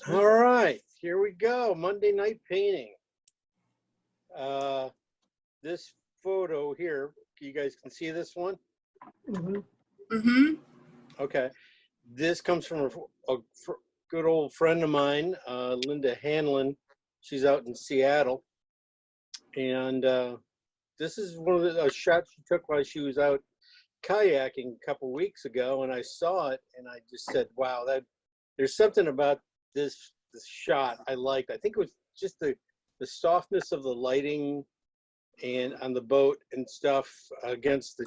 All right, here we go. Monday night painting. This photo here, you guys can see this one? Okay. This comes from a good old friend of mine, Linda Hanlon. She's out in Seattle. And this is one of the shots she took while she was out kayaking a couple weeks ago. And I saw it and I just said, wow, there's something about this shot I liked. I think it was just the softness of the lighting and on the boat and stuff against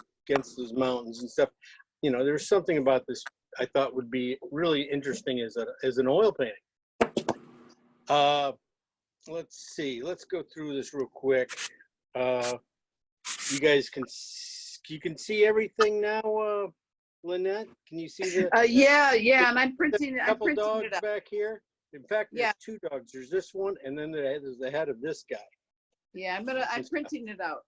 those mountains and stuff. You know, there's something about this I thought would be really interesting as an oil painting. Let's see. Let's go through this real quick. You guys can see everything now, Lynette? Can you see the? Yeah, and I'm printing it. A couple dogs it up back here. In fact, there's two dogs. There's this one, and then there's the head of this guy. Yeah, I'm printing it out.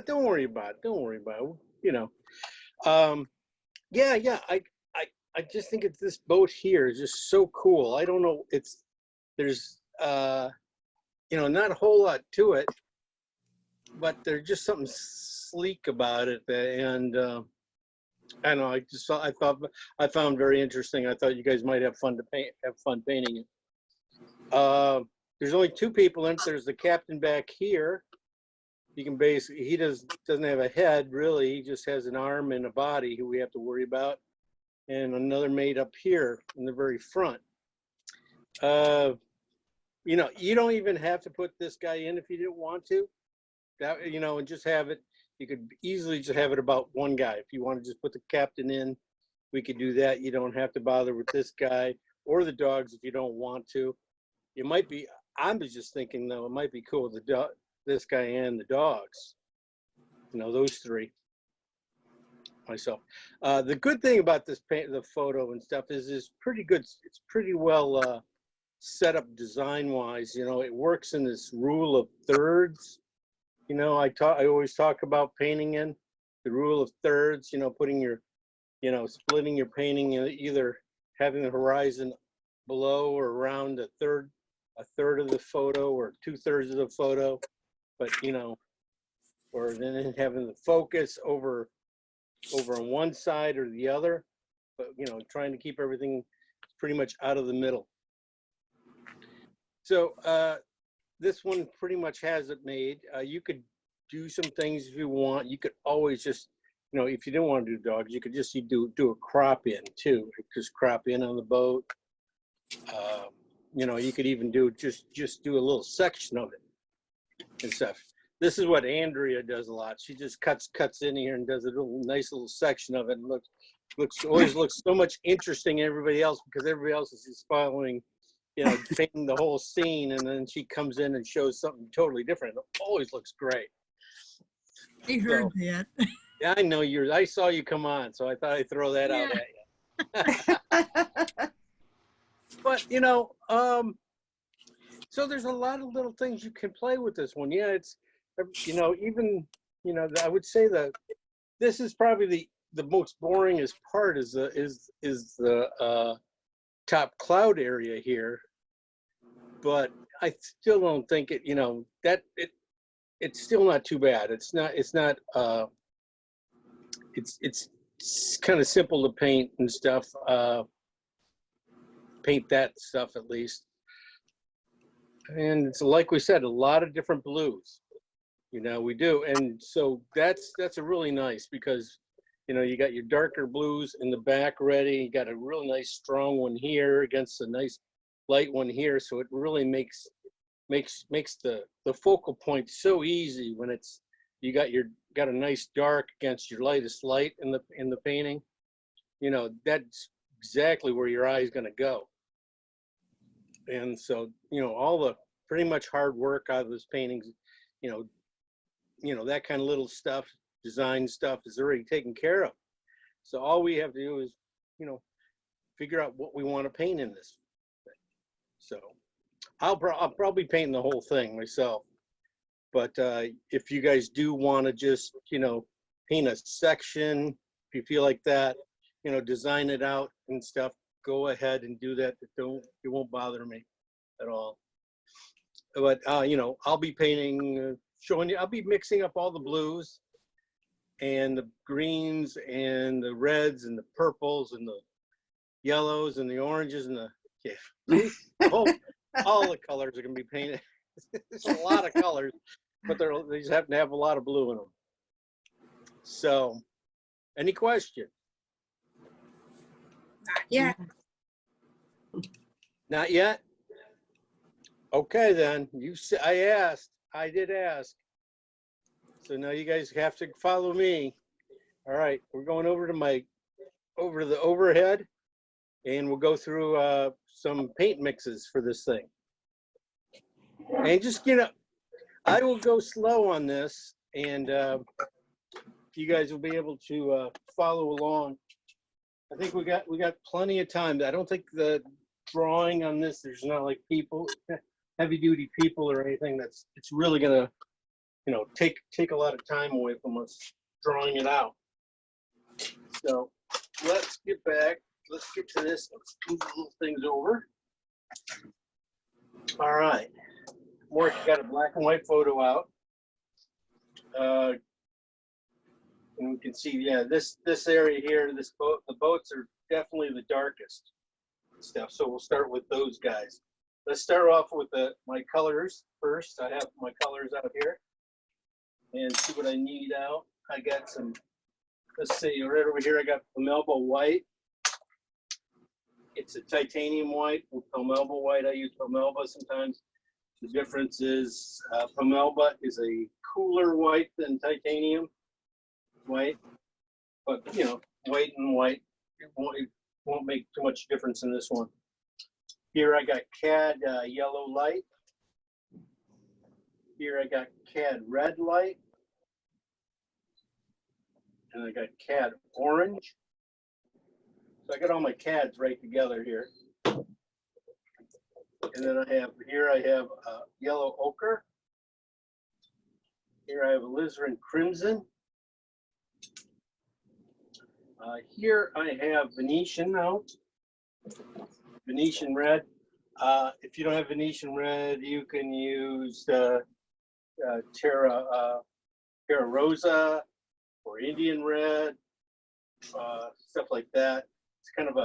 Don't worry about it. Don't worry about it. You know. Yeah. I just think it's this boat here is just so cool. I don't know. There's you know, not a whole lot to it, but there's just something sleek about it, and I don't know. I found very interesting. I thought you guys might have fun painting it. There's only two people in it. There's the captain back here. You can he doesn't have a head really. He just has an arm and a body who we have to worry about, and another mate up here in the very front. You know, you don't even have to put this guy in if you didn't want to. That, you know, and just have it. You could easily just have it about one guy. If you want to just put the captain in, we could do that. You don't have to bother with this guy or the dogs if you don't want to. It might be, I was just thinking though, it might be cool with this guy and the dogs. You know, those three. Myself. The good thing about this the photo and stuff is it's pretty good. It's pretty well set up design-wise. You know, it works in this rule of thirds. You know, I always talk about painting in the rule of thirds, you know, putting your, you know, splitting your painting, either having the horizon below or around a third of the photo or 2/3 of the photo, but, you know, or then having the focus over on one side or the other, but, you know, trying to keep everything pretty much out of the middle. So, this one pretty much has it made. You could do some things if you want. You could always just, you know, if you didn't want to do dogs, you could just do a crop in too. Just crop in on the boat. You know, you could even do just do a little section of it and stuff. This is what Andrea does a lot. She just cuts in here and does a nice little section of it, and always looks so much interesting to everybody else because everybody else is just following, you know, painting the whole scene, and then she comes in and shows something totally different. It always looks great. I heard that. Yeah, I know I saw you come on, so I thought I'd throw that out at you. But, you know, so there's a lot of little things you can play with this one. Yeah, it's, you know, even, you know, I would say that this is probably the most boringest part is the top cloud area here, but I still don't think it, you know, that it's still not too bad. It's kind of simple to paint and stuff. Paint that stuff at least. And it's like we said, a lot of different blues, you know, we do. And so that's a really nice, because, you know, you got your darker blues in the back ready. You got a really nice strong one here against a nice light one here. So it really makes the focal point so easy when it's, you got a nice dark against your lightest light in the painting. You know, that's exactly where your eye is going to go. And so, you know, all the pretty much hard work out of this paintings, you know, that kind of little stuff, design stuff is already taken care of. So all we have to do is, you know, figure out what we want to paint in this thing. So I'll probably paint the whole thing myself. But if you guys do want to just, you know, paint a section, if you feel like that, you know, design it out and stuff, go ahead and do that. It won't bother me at all. But you know, I'll be painting, showing you. I'll be mixing up all the blues and the greens and the reds and the purples and the yellows and the oranges and the all the colors are gonna be painted. There's a lot of colors, but they just happen to have a lot of blue in them. So, any question? Not yet. Not yet? Okay, then. I did ask. So now you guys have to follow me. All right, we're going over to the overhead, and we'll go through some paint mixes for this thing. And just, you know, I will go slow on this, and you guys will be able to follow along. I think we got plenty of time. I don't think the drawing on this, there's not like heavy duty people or anything it's really gonna, you know, take a lot of time away from us drawing it out. So let's get back. Let's get to this. Let's move the little things over. All right. Mark got a black and white photo out. And we can see, yeah, this area here, the boats are definitely the darkest stuff. So we'll start with those guys. Let's start off with my colors first. I have my colors out here and see what I need out. I got some, let's see, right over here I got Pomelba white. It's a titanium white with Pomelba white. I use Pomelba sometimes. The difference is Pomelba is a cooler white than titanium white, but you know, white and white, it won't make too much difference in this one. Here I got CAD yellow light. Here I got CAD red light. And I got CAD orange. So I got all my CADs right together here. And then I have yellow ochre. Here I have alizarin crimson. Here I have Venetian now. Venetian red. If you don't have Venetian red, you can use Terra Rosa or Indian red, stuff like that. It's kind of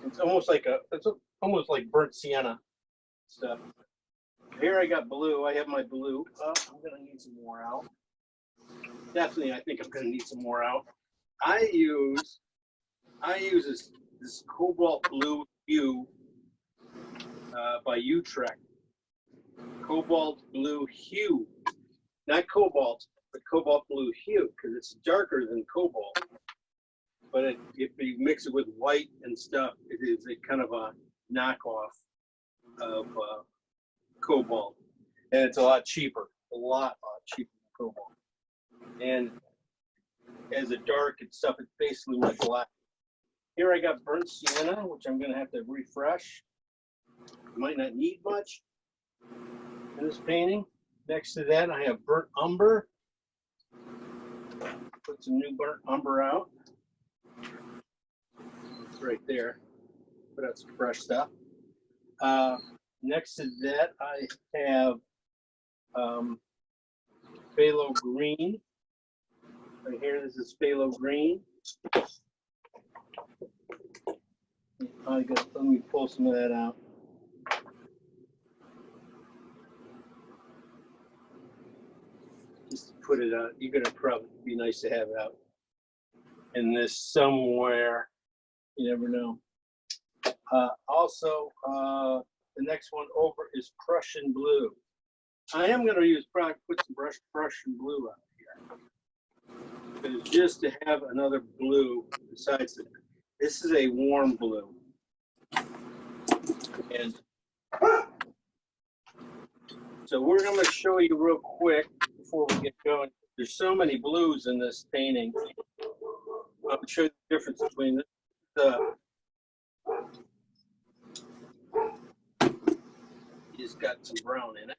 it's almost like burnt sienna stuff. Here I got blue. I have my blue. I'm gonna need some more out. Definitely, I think I'm gonna need some more out. I use this Cobalt Blue Hue by Utrecht. Cobalt Blue Hue, not Cobalt, but Cobalt Blue Hue, because it's darker than Cobalt. But if you mix it with white and stuff, it is a kind of a knockoff of Cobalt, and it's a lot cheaper, a lot cheaper than Cobalt. And as a dark and stuff, it's basically like black. Here I got burnt sienna, which I'm going to have to refresh. Might not need much in this painting. Next to that, I have burnt umber. Put some new burnt umber out. It's right there. Put out some fresh stuff. Next to that, I have Phthalo Green. Right here, this is Phthalo Green. Let me pull some of that out. Just to put it out. You're gonna probably be nice to have it out in this somewhere. You never know. Also, the next one over is Prussian Blue. I am gonna put some Prussian Blue out here. Because just to have another blue besides that. This is a warm blue. And so we're going to show you real quick before we get going. There's so many blues in this painting. I'll show you the difference between it's got some brown in it.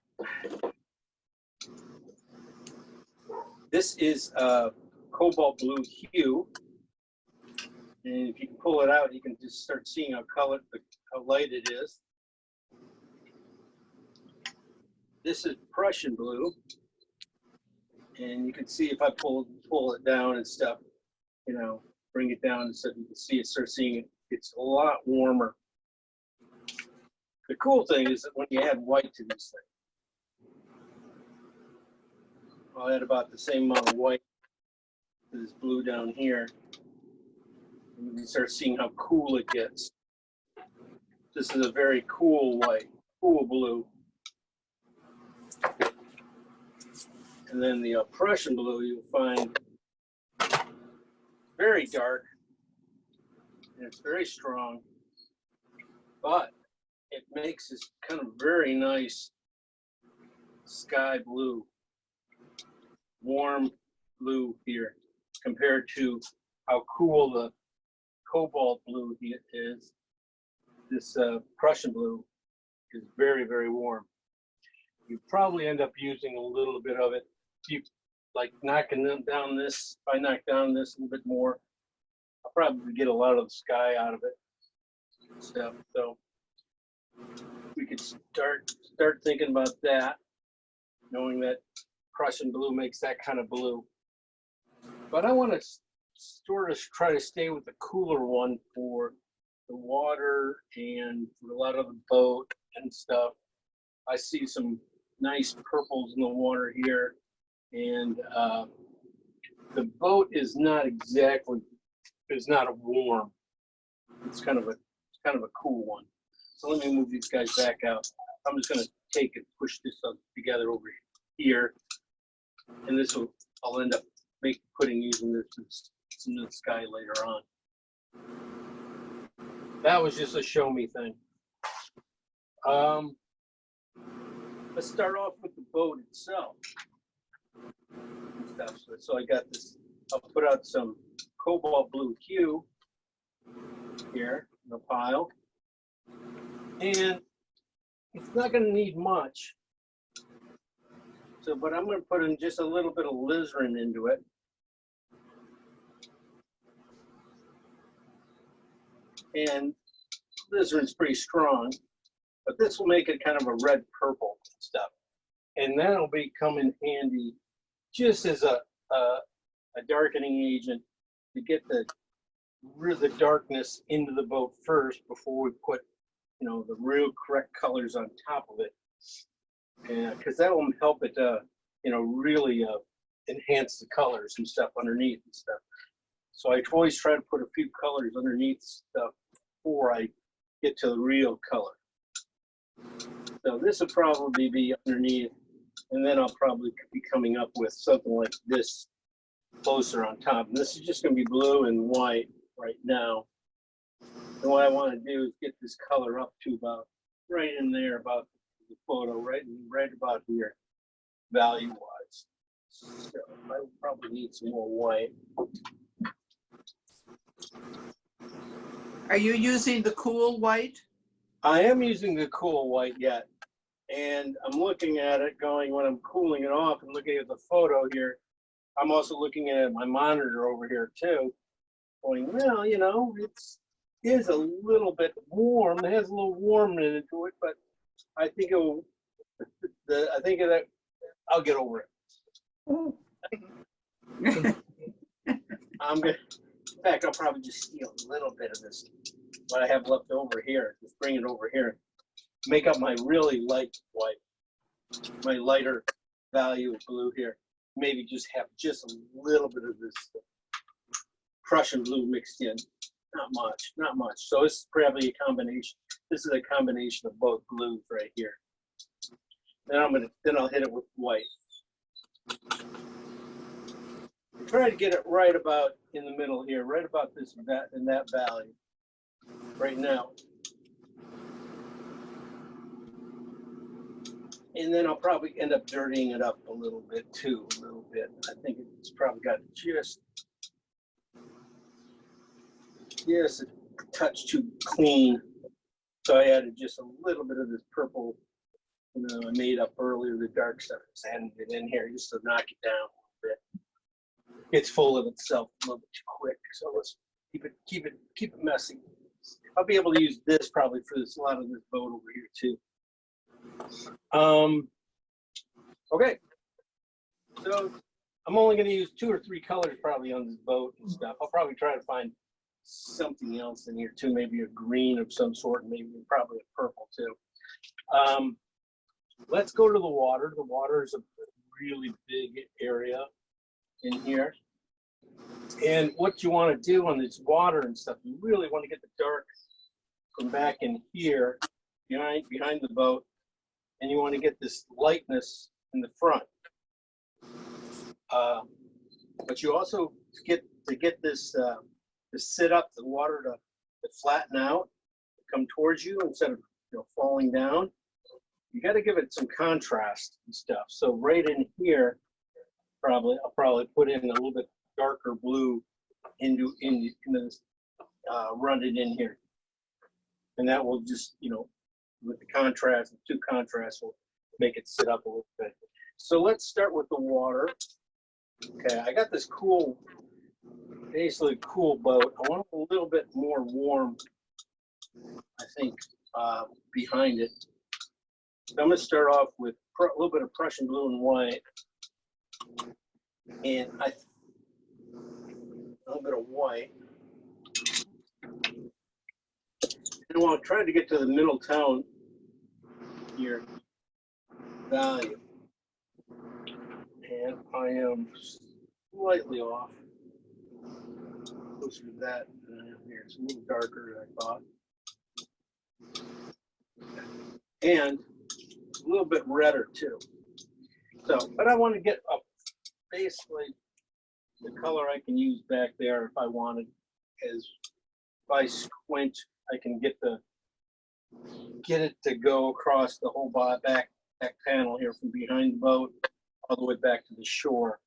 This is Cobalt Blue Hue. And if you can pull it out, you can just start seeing how light it is. This is Prussian blue. And you can see if I pull it down and stuff, you know, bring it down so you can see it, start seeing it. It's a lot warmer. The cool thing is that when you add white to these things, I'll add about the same amount of white to this blue down here. And you can start seeing how cool it gets. This is a very cool white, cool blue. And then the Prussian blue you'll find very dark, and it's very strong, but it makes this kind of very nice sky blue, warm blue here, compared to how cool the Cobalt Blue is. This Prussian blue is very, very warm. You probably end up using a little bit of it. You like knocking them down this. If I knock down this a little bit more, I'll probably get a lot of the sky out of it. So we could start thinking about that, knowing that Prussian blue makes that kind of blue. But I want to sort of try to stay with the cooler one for the water and for a lot of the boat and stuff. I see some nice purples in the water here, and the boat is not a warm. It's kind of a cool one. So let me move these guys back out. I'm just going to take and push this up together over here, and I'll end up using this in the sky later on. That was just a show me thing. Let's start off with the boat itself. So I got this, I'll put out some Cobalt Blue Hue here in the pile. And it's not going to need much. But I'm going to put in just a little bit of alizarin into it. And alizarin's pretty strong, but this will make it kind of a red purple stuff. And that'll come in handy just as a darkening agent to get the darkness into the boat first before we put, you know, the real correct colors on top of it. And because that will help it, you know, really enhance the colors and stuff underneath and stuff. So I always try to put a few colors underneath stuff before I get to the real color. So this will probably be underneath, and then I'll probably be coming up with something like this closer on top. And this is just going to be blue and white right now. And what I want to do is get this color up to about right in there, about the photo, right about here, value-wise. So I will probably need some more white. Are you using the cool white? I am using the cool white yet. And I'm looking at it going, when I'm cooling it off and looking at the photo here, I'm also looking at my monitor over here too, going, well, you know, it is a little bit warm. It has a little warmness into it, but I think I'll get over it. In fact, I'll probably just steal a little bit of this, what I have left over here, just bring it over here. Make up my really light white, my lighter value of blue here. Maybe just have just a little bit of this Prussian blue mixed in. Not much. So it's probably a combination. This is a combination of both blues right here. Then I'll hit it with white. Try to get it right about in the middle here, right about this in that value right now. And then I'll probably end up dirtying it up a little bit. I think it's probably got just a touch too clean. So I added just a little bit of this purple, you know, I made up earlier, the dark stuff. Just added it in here just to knock it down a little bit. It's full of itself a little bit too quick. So let's Keep it messy. I'll be able to use this probably for a lot of this boat over here too. Okay. So I'm only going to use 2 or 3 colors probably on this boat and stuff. I'll probably try to find something else in here too, maybe a green of some sort, and maybe probably a purple too. Let's go to the water. The water is a really big area in here. And what you want to do on this water and stuff, you really want to get the dark from back in here behind the boat, and you want to get this lightness in the front. But you also get this to sit up, the water to flatten out, come towards you instead of falling down. You got to give it some contrast and stuff. So right in here, I'll probably put in a little bit darker blue into this, run it in here, and that will just with the contrast, the 2 contrasts will make it sit up a little bit. So let's start with the water. Okay, I got this basically cool boat. I want a little bit more warm, I think, behind it. So I'm going to start off with a little bit of Prussian blue and white, and a little bit of white. And I want to try to get to the middle tone here, value. And I am slightly off. Closer to that. Here, it's a little darker than I thought. And a little bit redder too. So, but I want to get up basically the color I can use back there if I wanted. Is if I squint, I can get it to go across the whole back panel here from behind the boat all the way back to the shore.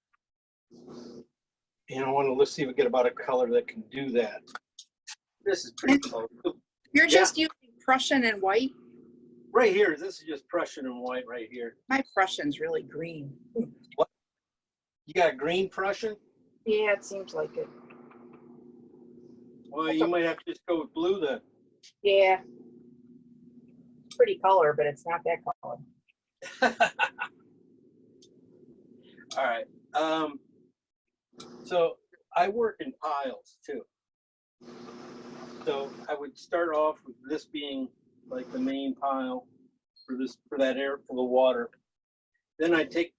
And I want to, let's see if we get about a color that can do that. This is pretty close. You're just using Prussian and white? Right here, this is just Prussian and white right here. My Prussian's really green. What? You got green Prussian? Yeah, it seems like it. Well, you might have to just go with blue then. Yeah. Pretty color, but it's not that color. All right. So I work in piles too. So I would start off with this being like the main pile for the water. Then I take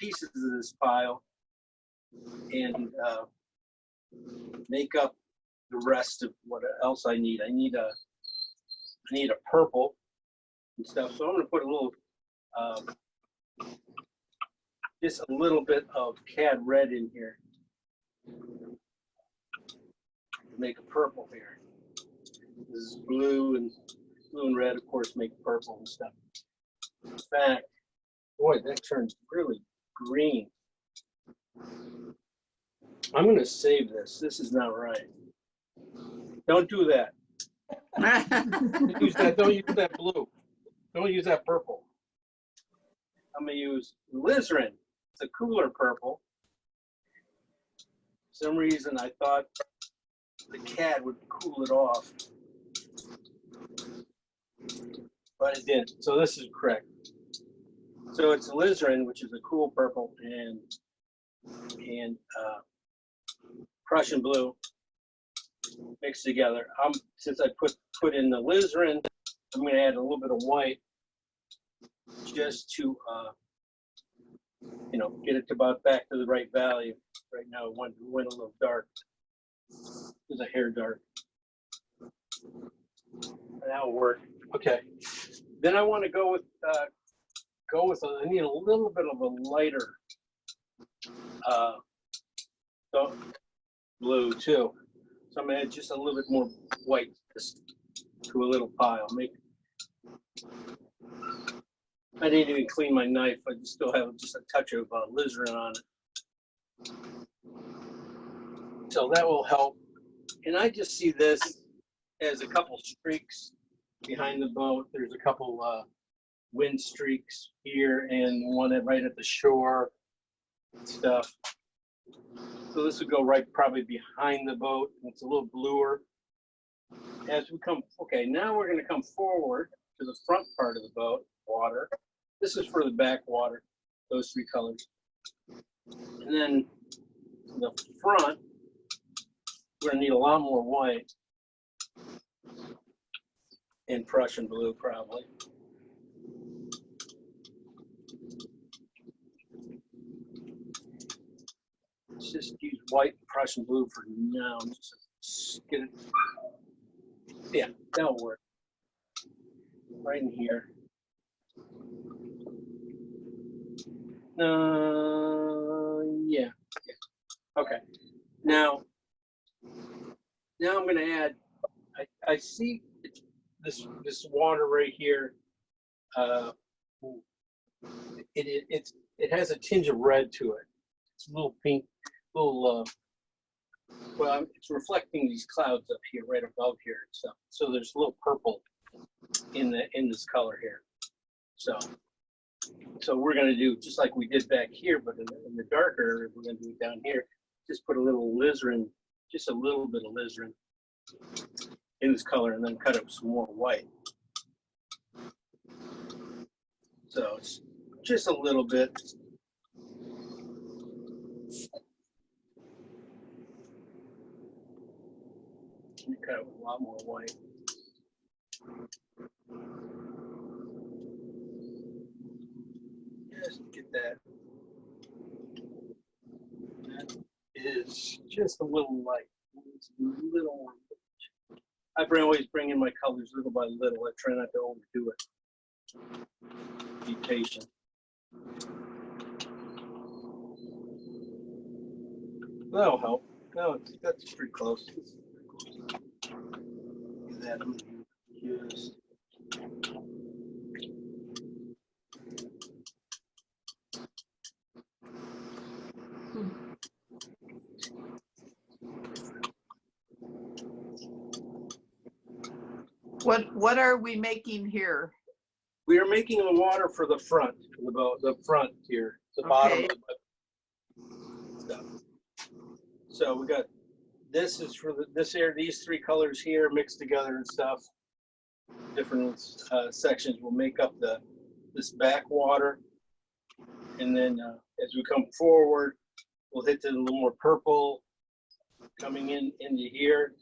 pieces of this pile and make up the rest of what else I need. I need a purple and stuff. So I'm going to put a little, just a little bit of cad red in here. Make a purple here. This is blue and red, of course, make purple and stuff. In fact, boy, that turns really green. I'm going to save this. This is not right. Don't do that. Don't use that blue. Don't use that purple. I'm going to use alizarin. It's a cooler purple. For some reason, I thought the cad would cool it off, but it didn't. So this is correct. So it's alizarin, which is a cool purple, and Prussian blue mixed together. Since I put in the alizarin, I'm going to add a little bit of white just to get it about back to the right value. Right now it went a little dark. There's a hair dark. That'll work. Okay. Then I want to go with I need a little bit of a lighter blue too. So I'm gonna add just a little bit more white to a little pile. I didn't even clean my knife. I still have just a touch of alizarin on it. So that will help. And I just see this as a couple streaks behind the boat. There's a couple wind streaks here and one right at the shore and stuff. So this would go right probably behind the boat. And it's a little bluer. As we come, okay, now we're going to come forward to the front part of the boat, water. This is for the back water, those three colors. And then the front, we're going to need a lot more white and Prussian blue probably. Let's just use white and Prussian blue for now. Just get it. Yeah, that'll work. Right in here. Yeah. Okay. Now I'm going to add. I see this water right here. It has a tinge of red to it. It's a little pink, little. Well, it's reflecting these clouds up here, right above here and stuff. So there's a little purple in this color here. So we're going to do just like we did back here, but in the darker area, we're going to do it down here. Just put a little alizarin, just a little bit of alizarin in this color, and then cut up some more white. So it's just a little bit. You cut up a lot more white. Just get that. That is just a little light. It's a little. I always bring in my colors little by little. I try not to overdo it. Be patient. That'll help. No, that's pretty close. That just. What are we making here? We are making the water for the front, the front here, the bottom of the stuff. So we got this is for this area, these three colors here mixed together and stuff. Different sections will make up this back water, and then as we come forward, we'll hit to a little more purple coming into here,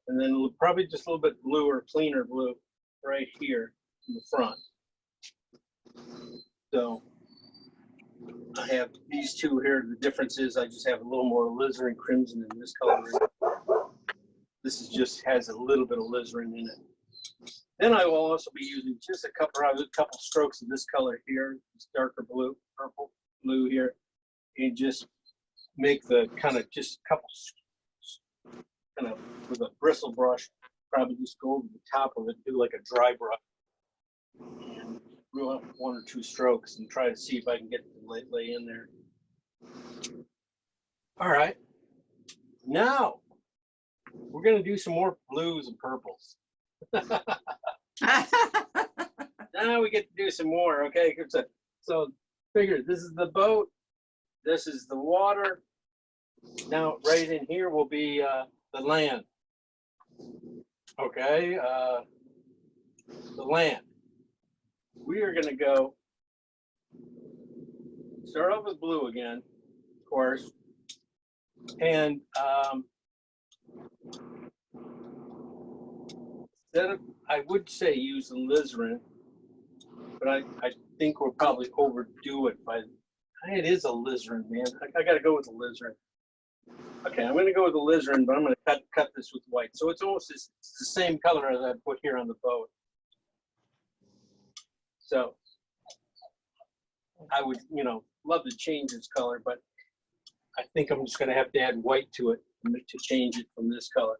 and then probably just a little bit bluer, cleaner blue right here in the front. So I have these two here. The difference is I just have a little more alizarin crimson in this color. This is just has a little bit of alizarin in it. Then I will also be using just a couple strokes of this color here, this darker blue, purple blue here, and just make the kind of just a couple, kind of with a bristle brush, probably just go over the top of it, do like a dry brush, and reel up one or two strokes and try to see if I can get the lay in there. All right, now we're going to do some more blues and purples. Now we get to do some more, okay? So figure this is the boat, this is the water. Now right in here will be the land. Okay, the land. We are going to go start off with blue again, of course, and then I would say use alizarin, but I think we'll probably overdo it by. It is alizarin, man. I got to go with alizarin. Okay, I'm going to go with alizarin, but I'm going to cut this with white. So it's almost it's the same color as I put here on the boat. So I would, love to change this color, but I think I'm just going to have to add white to it to change it from this color.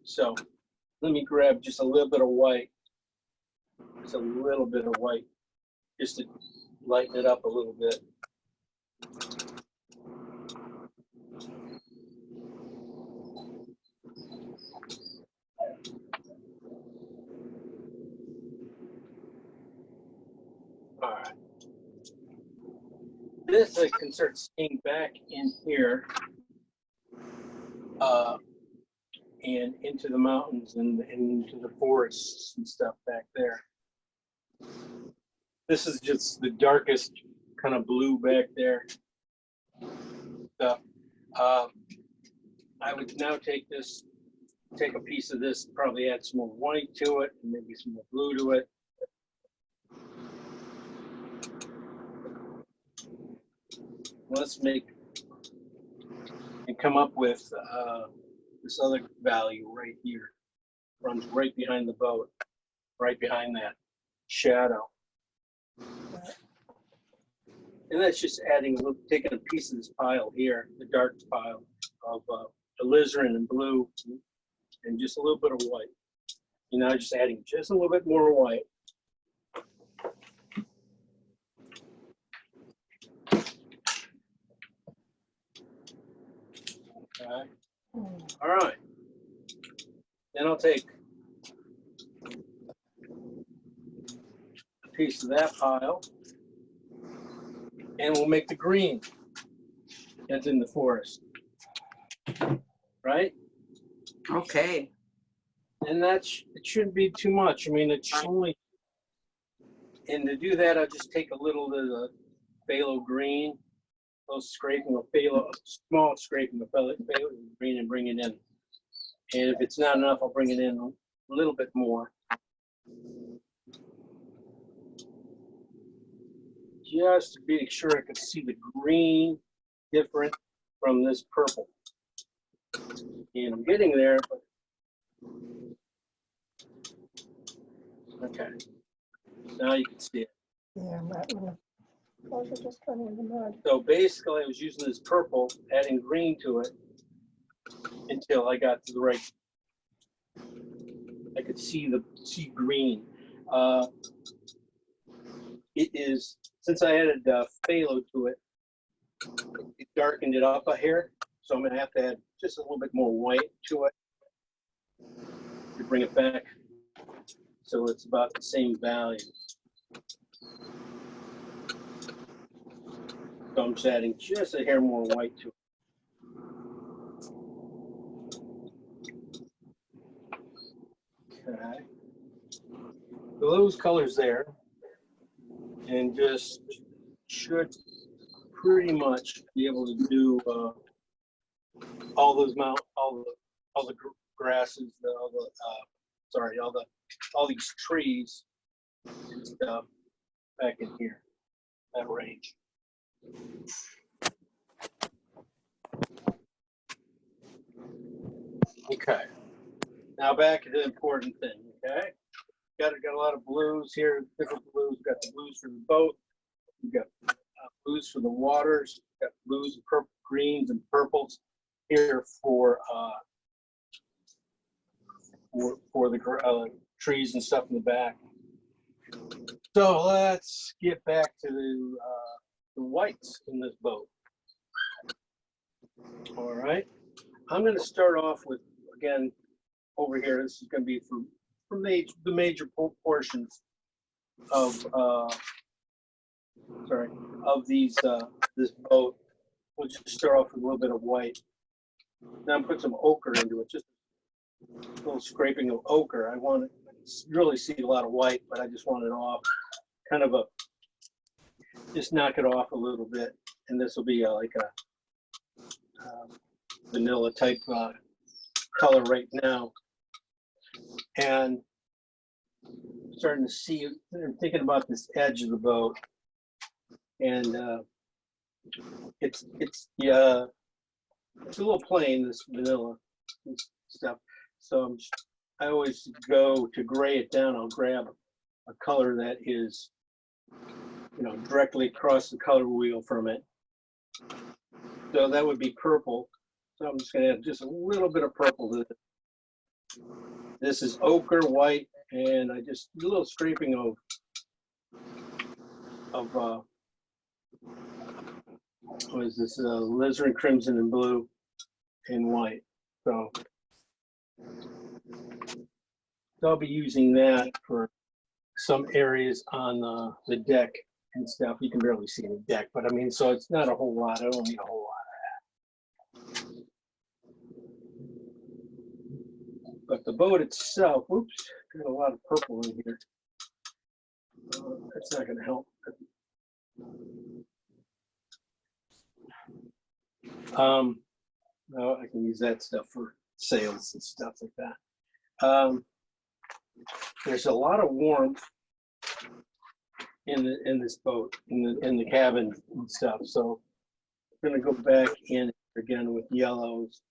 So let me grab just a little bit of white, just a little bit of white, just to lighten it up a little bit. All right. this I can start seeing back in here and into the mountains and into the forests and stuff back there. This is just the darkest kind of blue back there. So, I would now take a piece of this, probably add some more white to it, and maybe some more blue to it. Let's make and come up with this other value right here. Runs right behind the boat, right behind that shadow. And that's just taking a piece of this pile here, the dark pile of alizarin and blue, and just a little bit of white. You know, just adding just a little bit more white. Okay. All right. Then I'll take a piece of that pile, and we'll make the green that's in the forest. Right? Okay. And it shouldn't be too much. I mean, it's only, and to do that, I'll just take a little of the phthalo green, a small scraping of phthalo green and bring it in. And if it's not enough, I'll bring it in a little bit more. Just to make sure I can see the green different from this purple. And I'm getting there, but okay. Now you can see it. Yeah, I'm not gonna. Those are just running in the mud. So basically, I was using this purple, adding green to it until I got to the right. I could see green. It is, since I added phthalo to it, it darkened it up a hair. So I'm gonna have to add just a little bit more white to it to bring it back. So it's about the same value. So I'm just adding just a hair more white to it. Okay. So those colors there, and just should pretty much be able to do all those all the grasses, all these trees and stuff back in here, that range. Okay. Now back to the important thing. Okay. Got a lot of blues here, different blues. We've got the blues for the boat. We've got blues for the waters. We've got blues and purple, greens and purples here for the trees and stuff in the back. So let's get back to the whites in this boat. All right. I'm going to start off with, again, over here. This is going to be from the major portions of this boat. We'll just start off with a little bit of white. Then put some ochre into it, just a little scraping of ochre. I want to really see a lot of white, but I just want it off, kind of just knock it off a little bit. And this will be like a vanilla type color right now. And starting to see, I'm thinking about this edge of the boat, and it's a little plain, this vanilla stuff. So I always go to gray it down. I'll grab a color that is, directly across the color wheel from it. So that would be purple. So I'm just going to add just a little bit of purple to it. This is ochre, white, and I just do a little scraping of what is this? Alizarin, crimson, and blue, and white. So I'll be using that for some areas on the deck and stuff. You can barely see any deck, but I mean, so it's not a whole lot. I don't need a whole lot of that. But the boat itself, oops, got a lot of purple in here. That's not going to help. No, I can use that stuff for sails and stuff like that. There's a lot of warmth in this boat, in the cabin and stuff. So I'm gonna go back in again with yellows.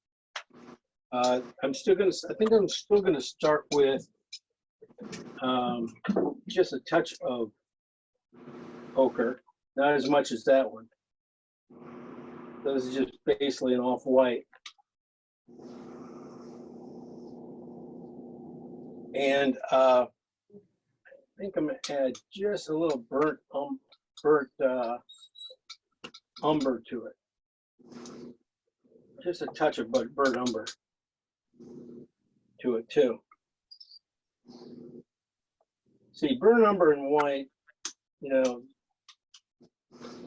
I think I'm still gonna start with just a touch of ochre, not as much as that one. This is just basically an off-white. And I think I'm gonna add just a little burnt umber to it. Just a touch of burnt umber to it too. See, burnt umber and white, you know,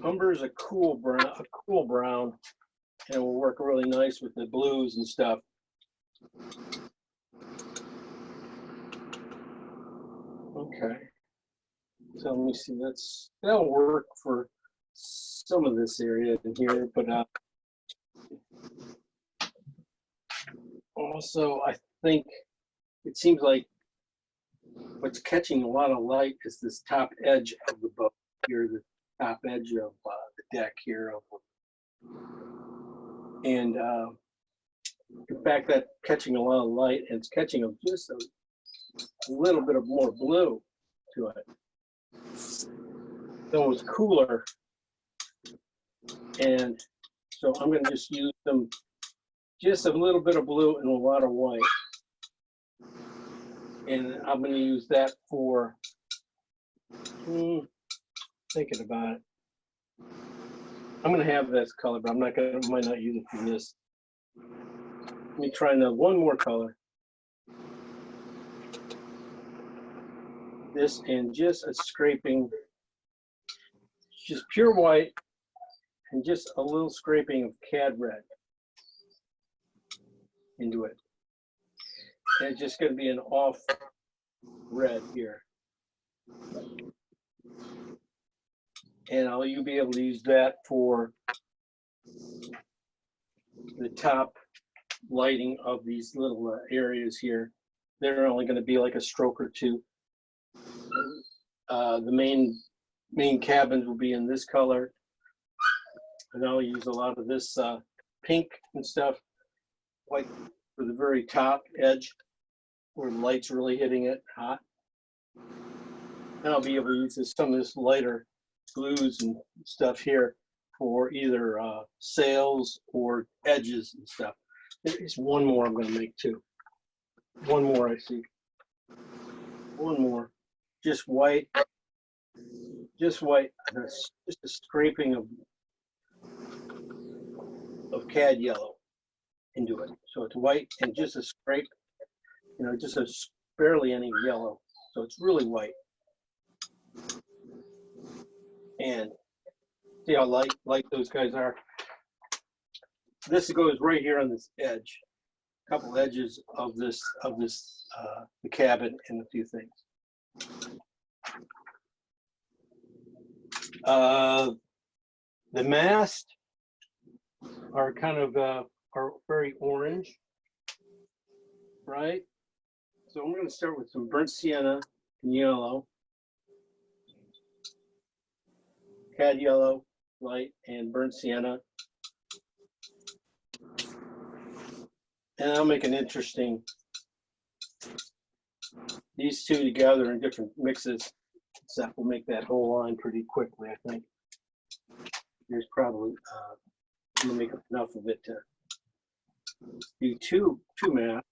umber is a cool brown, and it will work really nice with the blues and stuff. Okay, so let me see. That'll work for some of this area in here, but also I think it seems like what's catching a lot of light is this top edge of the boat here, the top edge of the deck here, and in fact, that's catching a lot of light, and it's catching just a little bit of more blue to it. So it's cooler, and so I'm going to just use just a little bit of blue and a lot of white, and I'm going to use that for thinking about it. I'm going to have this color, but might not use it for this. Let me try now one more color. This, and just a scraping, just pure white, and just a little scraping of cad red into it. And it's just going to be an off red here. And you'll be able to use that for the top lighting of these little areas here. They're only going to be like a stroke or two. The main cabins will be in this color, and I'll use a lot of this pink and stuff, like for the very top edge where the light's really hitting it hot. And I'll be able to use some of this lighter blues and stuff here for either sails or edges and stuff. There's one more I'm going to make too. One more I see. One more. Just white. Just white. Just a scraping of cad yellow into it. So it's white and just a scrape, you know, just barely any yellow. So it's really white. And see how light those guys are. This goes right here on this edge, a couple edges of this the cabin and a few things. The mast are kind of are very orange, right? So I'm going to start with some burnt sienna and yellow, cad yellow, light, and burnt sienna. And I'll make an interesting, these two together in different mixes. So that will make that whole line pretty quickly, I think. There's probably, I'm gonna make enough of it to do two maps.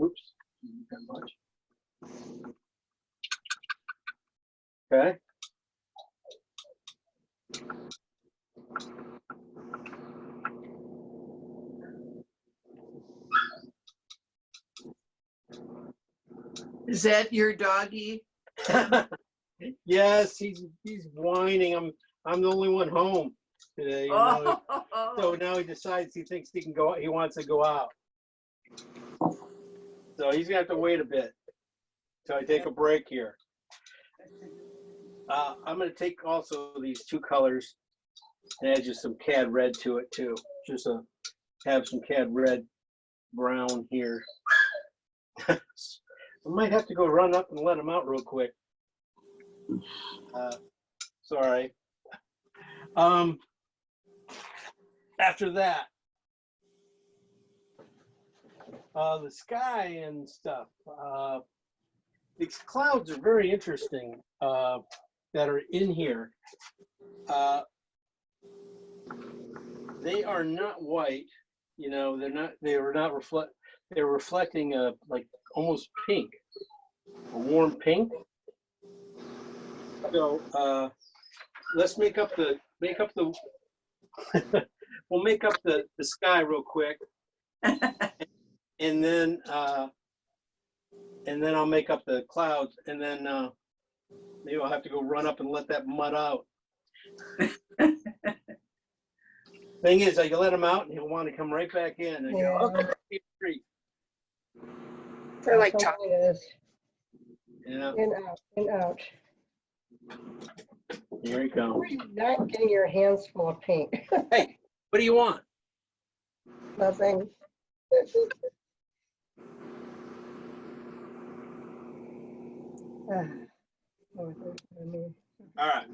Oops, not that much. Okay. Is that your doggy? Yes, he's whining. I'm the only one home today. You know? So now he decides he thinks he can go. He wants to go out. So he's gonna have to wait a bit till I take a break here. I'm gonna take also these two colors and add just some cad red to it too. Just have some cad red brown here. I might have to go run up and let him out real quick. Sorry. After that, the sky and stuff. These clouds are very interesting that are in here. They are not white, you know. They're reflecting like almost pink, a warm pink. So let's make up the we'll make up the sky real quick, and then I'll make up the clouds, and then maybe I'll have to go run up and let that mud out. Thing is, I can let him out, and he'll want to come right back in. And Yeah. go, okay, keep free. They're like That's top. the way it is. Yeah, In, out, in, out. here he comes. You're not getting your hands full of paint. Hey, what do you want? Nothing. Ah. Oh, there's me. All right.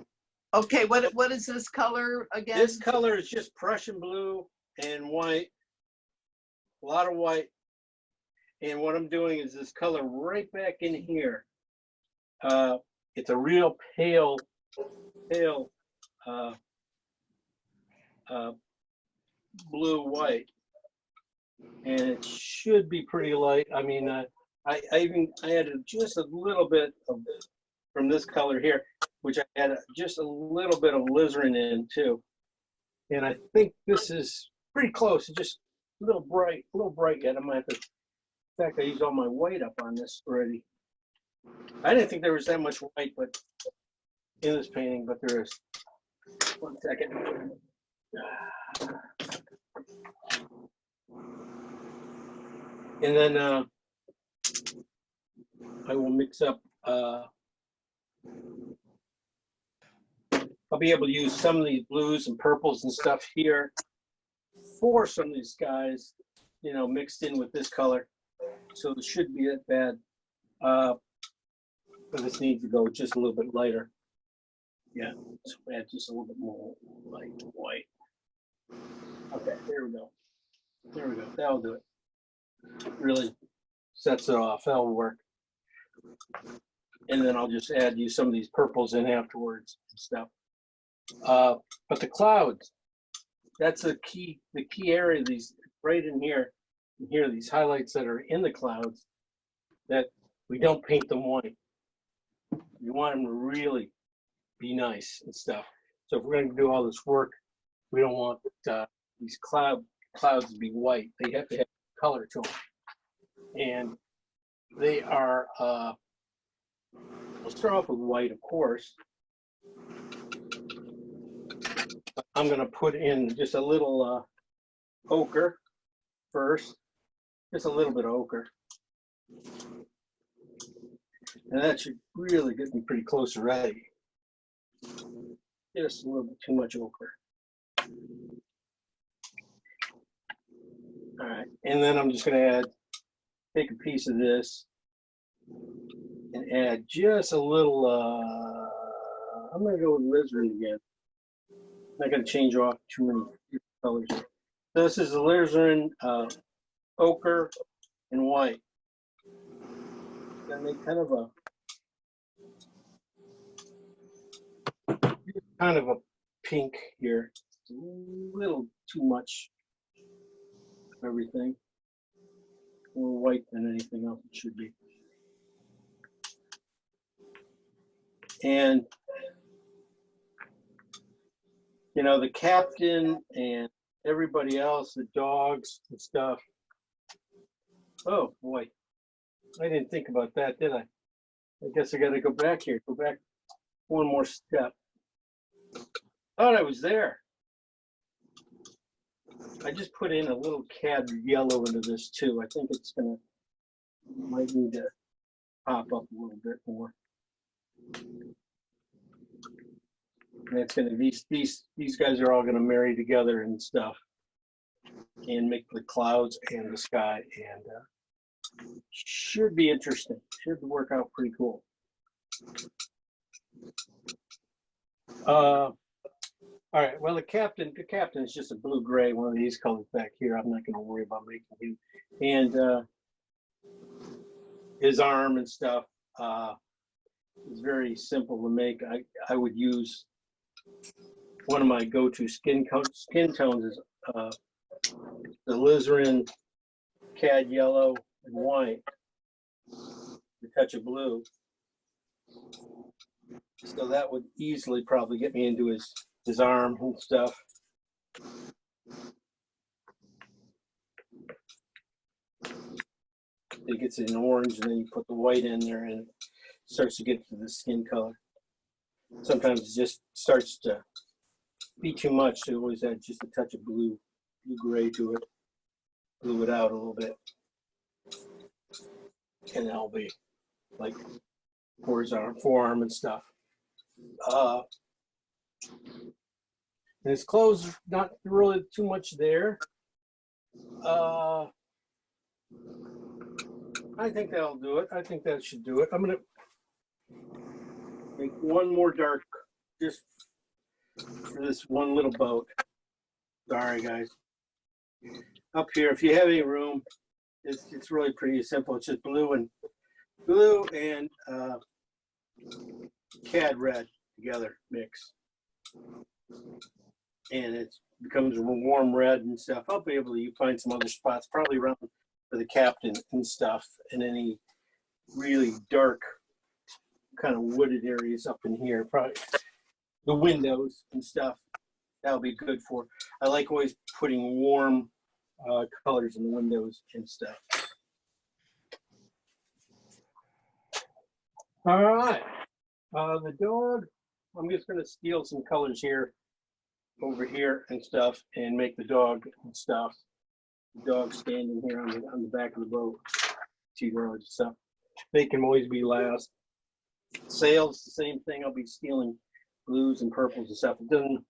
Okay, what is this color again? This color is just Prussian blue and white. A lot of white. And what I'm doing is this color right back in here. It's a real pale blue white, and it should be pretty light. I mean, I added just a little bit of from this color here, which I added just a little bit of alizarin in too. And I think this is pretty close. It's just a little bright yet. I might have to. In fact, I used all my white up on this already. I didn't think there was that much white, but in this painting, but there is. 1 second. And then I will mix up. I'll be able to use some of these blues and purples and stuff here for some of these guys, you know, mixed in with this color. So it shouldn't be that bad. But this needs to go just a little bit lighter. Yeah, so add just a little bit more light white. Okay, there we go. There we go. That'll do it. Really sets it off. That'll work. And then I'll just add you some of these purples in afterwards and stuff. But the clouds, that's the key area. These right in here, these highlights that are in the clouds, that we don't paint them white. We want them to really be nice and stuff. So if we're going to do all this work, we don't want these clouds to be white. They have to have color to them. And they are, we'll start off with white, of course. I'm going to put in just a little ochre first, just a little bit of ochre. And that should really get me pretty close already. Just a little bit too much ochre. All right, and then I'm just going to take a piece of this and add just a little, I'm going to go with alizarin again. I'm not going to change off too many colors. So this is alizarin, ochre, and white. Gonna make kind of a pink here. It's a little too much of everything. More white than anything else it should be. And you know, the captain and everybody else, the dogs and stuff. Oh boy, I didn't think about that, did I? I guess I got to go back here. Go back one more step. Thought I was there. I just put in a little cad yellow into this too. I think it's gonna, might need to pop up a little bit more. And it's gonna, these guys are all gonna marry together and stuff and make the clouds and the sky, and should be interesting. Should work out pretty cool. All right, well, the captain is just a blue-gray, one of these colors back here. I'm not gonna worry about making him. And his arm and stuff is very simple to make. I would use, one of my go-to skin tones is the alizarin, cad yellow, and white, a touch of blue. So that would easily probably get me into his arm and stuff. It gets in orange, and then you put the white in there, and it starts to get to the skin color. Sometimes it just starts to be too much, so always add just a touch of blue-gray to it, blue it out a little bit, and that'll be like for his arm, forearm and stuff. And his clothes, not really too much there. I think that'll do it. I think that should do it. I'm gonna make one more dark, just for this one little boat. Sorry, guys. Up here, if you have any room, it's really pretty simple. It's just blue and cad red together mix, and it becomes a warm red and stuff. I'll be able to find some other spots, probably around for the captain and stuff, and any really dark kind of wooded areas up in here, probably the windows and stuff. That'll be good for. I like always putting warm colors in the windows and stuff. All right, the dog, I'm just gonna steal some colors here, over here and stuff, and make the dog and stuff. The dog standing here on the back of the boat, T-road and stuff. They can always be last. Sails, the same thing. I'll be stealing blues and purples and stuff. It doesn't,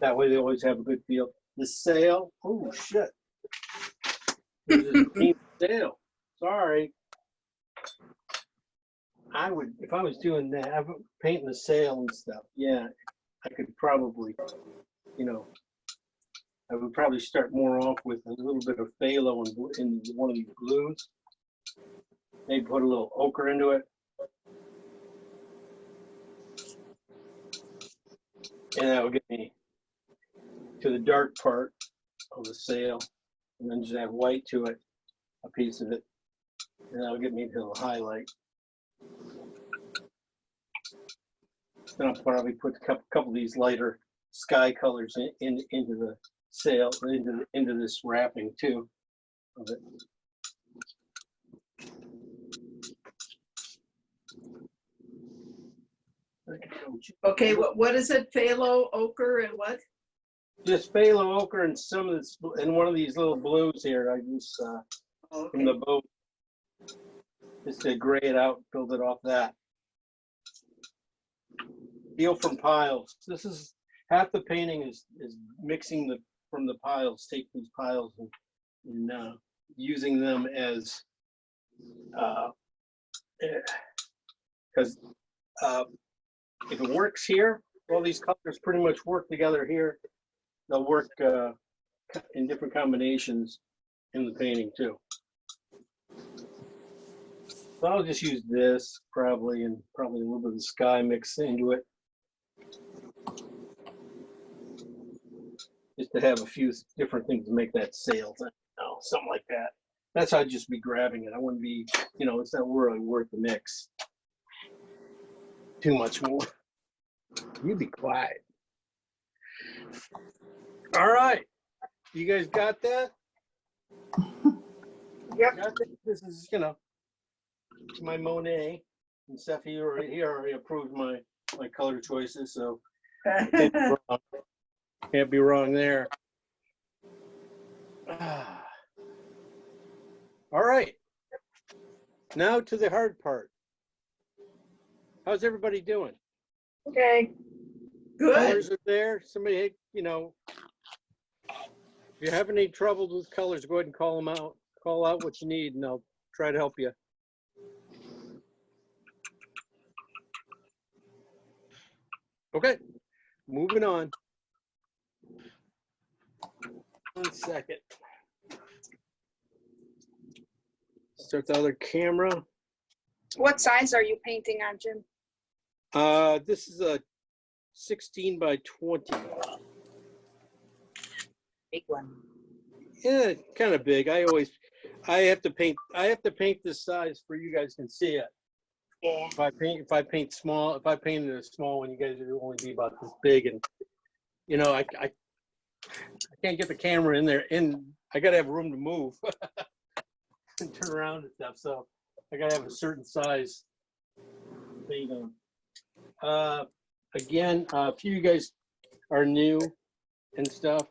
that way they always have a good feel. The sail, oh shit. There's a pink sail. Sorry. I would, if I was doing that, I would paint the sail and stuff. Yeah, I could probably, you know, I would probably start more off with a little bit of phthalo in one of these blues. Maybe put a little ochre into it. And that will get me to the dark part of the sail. And then just add white to it, a piece of it. And that'll get me to the highlight. Then I'll probably put a couple of these lighter sky colors into the sail, into this wrapping too of it. Okay, what is it? Phthalo, ochre, and what? Just phthalo ochre and some of this, and one of these little blues here. I use from the boat, just to gray it out, build it off that. Deal from piles. This is half the painting is mixing from the piles. Take these piles and using them as because if it works here, all these colors pretty much work together here. They'll work in different combinations in the painting too. So I'll just use this probably, and probably a little bit of the sky mix into it. Just to have a few different things to make that sail, you know, something like that. That's how I'd just be grabbing it. I wouldn't be, you know, it's not really worth the mix. Too much more. You be quiet. All right. You guys got that? Yep. Got that? This is, you know, my Monet and stuff. He already approved my my color choices, so can't be wrong, can't be wrong there. All right, now to the hard part. How's everybody doing? Okay. Good. Colors are there. Somebody, you know, if you have any troubles with colors, go ahead and call them out. Call out what you need, and I'll try to help you. Okay, moving on. 1 second. Start the other camera. What size are you painting on, Jim? This is a 16 by 20. Big one. Yeah, kind of big. I have to paint this size for you guys can see it. Yeah. If I painted a small one, you guys would only be about this big, and you know, I can't get the camera in there, and I gotta have room to move and turn around and stuff. So I gotta have a certain size paint on. Again, a few of you guys are new and stuff.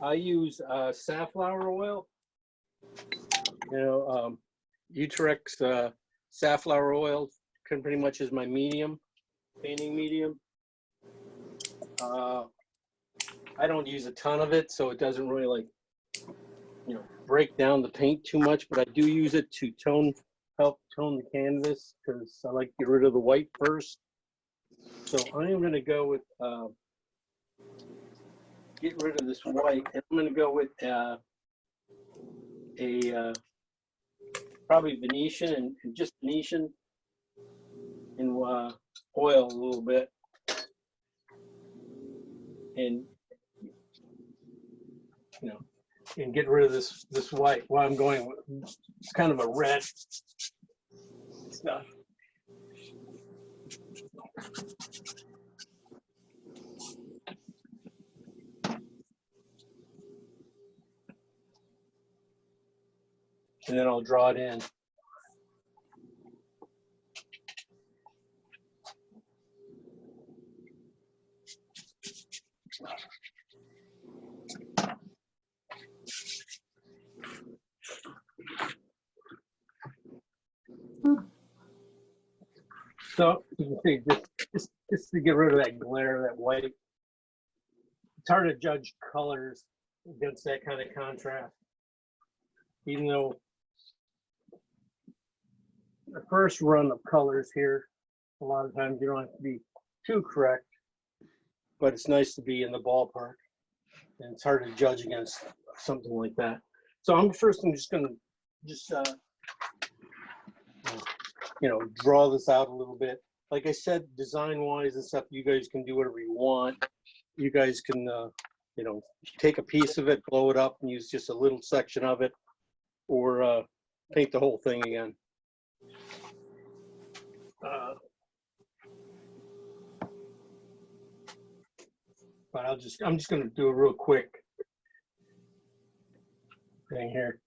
I use safflower oil. You know, Utrecht's safflower oil can pretty much is my medium, painting medium. I don't use a ton of it, so it doesn't really like, you know, break down the paint too much, but I do use it to help tone the canvas because I like to get rid of the white first. So I am gonna go with, get rid of this white, and I'm gonna go with probably Venetian and just Venetian in oil a little bit, and you know, and get rid of this white. While I'm going with, it's kind of a red stuff. And then I'll draw it in. So you can see, just to get rid of that glare, that white. It's hard to judge colors against that kind of contrast. Even though the first run of colors here, a lot of times you don't have to be too correct, but it's nice to be in the ballpark. And it's hard to judge against something like that. So I'm just gonna you know, draw this out a little bit. Like I said, design wise and stuff, you guys can do whatever you want. You guys can, you know, take a piece of it, blow it up and use just a little section of it, or paint the whole thing again. But I'm just gonna do a real quick thing here.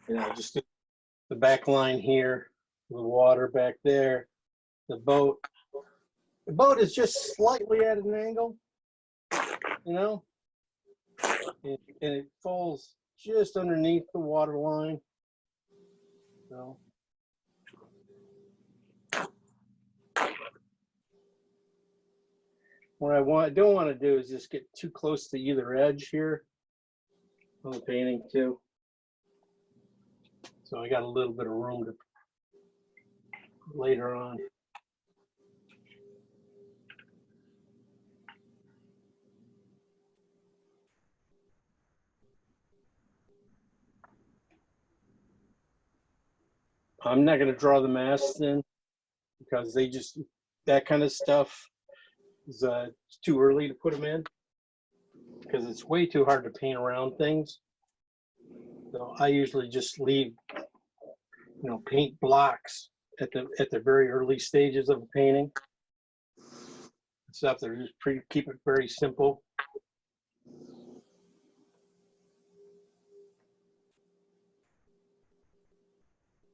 You know, just the back line here, the water back there, the boat. The boat is just slightly at an angle, you know, and it falls just underneath the water line. So what I don't want to do is just get too close to either edge here on the painting too. So I got a little bit of room to later on. I'm not going to draw the masts in because they just, that kind of stuff is it's too early to put them in because it's way too hard to paint around things. So I usually just leave, you know, paint blocks at the very early stages of a painting. Stuff that just keep it very simple.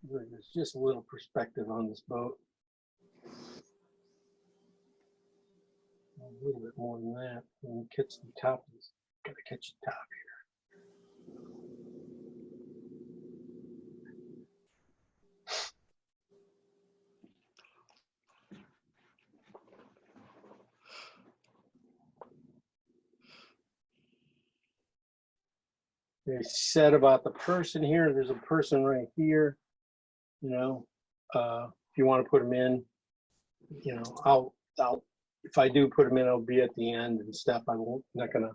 There's just a little perspective on this boat. A little bit more than that. When you catch the top, gotta catch the top here. They said about the person here, there's a person right here, you know, if you want to put them in, you know, I'll, if I do put them in, I'll be at the end and stuff. Not gonna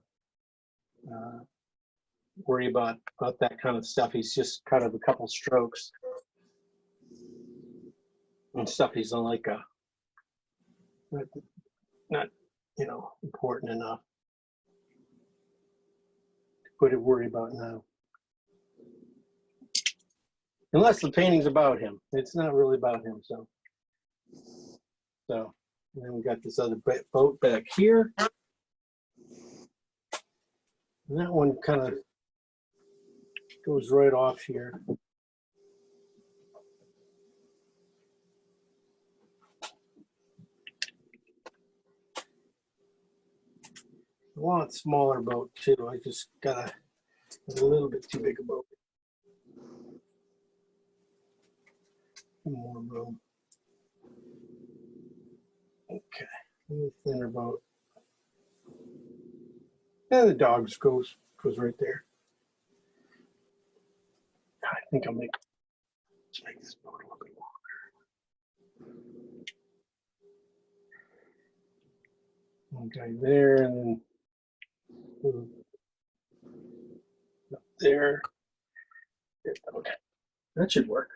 worry about that kind of stuff. He's just kind of a couple strokes and stuff. He's like not, you know, important enough to worry about now. Unless the painting's about him. It's not really about him, so. And then we got this other boat back here. And that one kind of goes right off here. A lot smaller boat too. I just got a little bit too big a boat. More room. Okay, a little thinner boat. And the dogs goes right there. I think I'll make this boat a little bit longer. Okay, there, and then up there. Okay, that should work.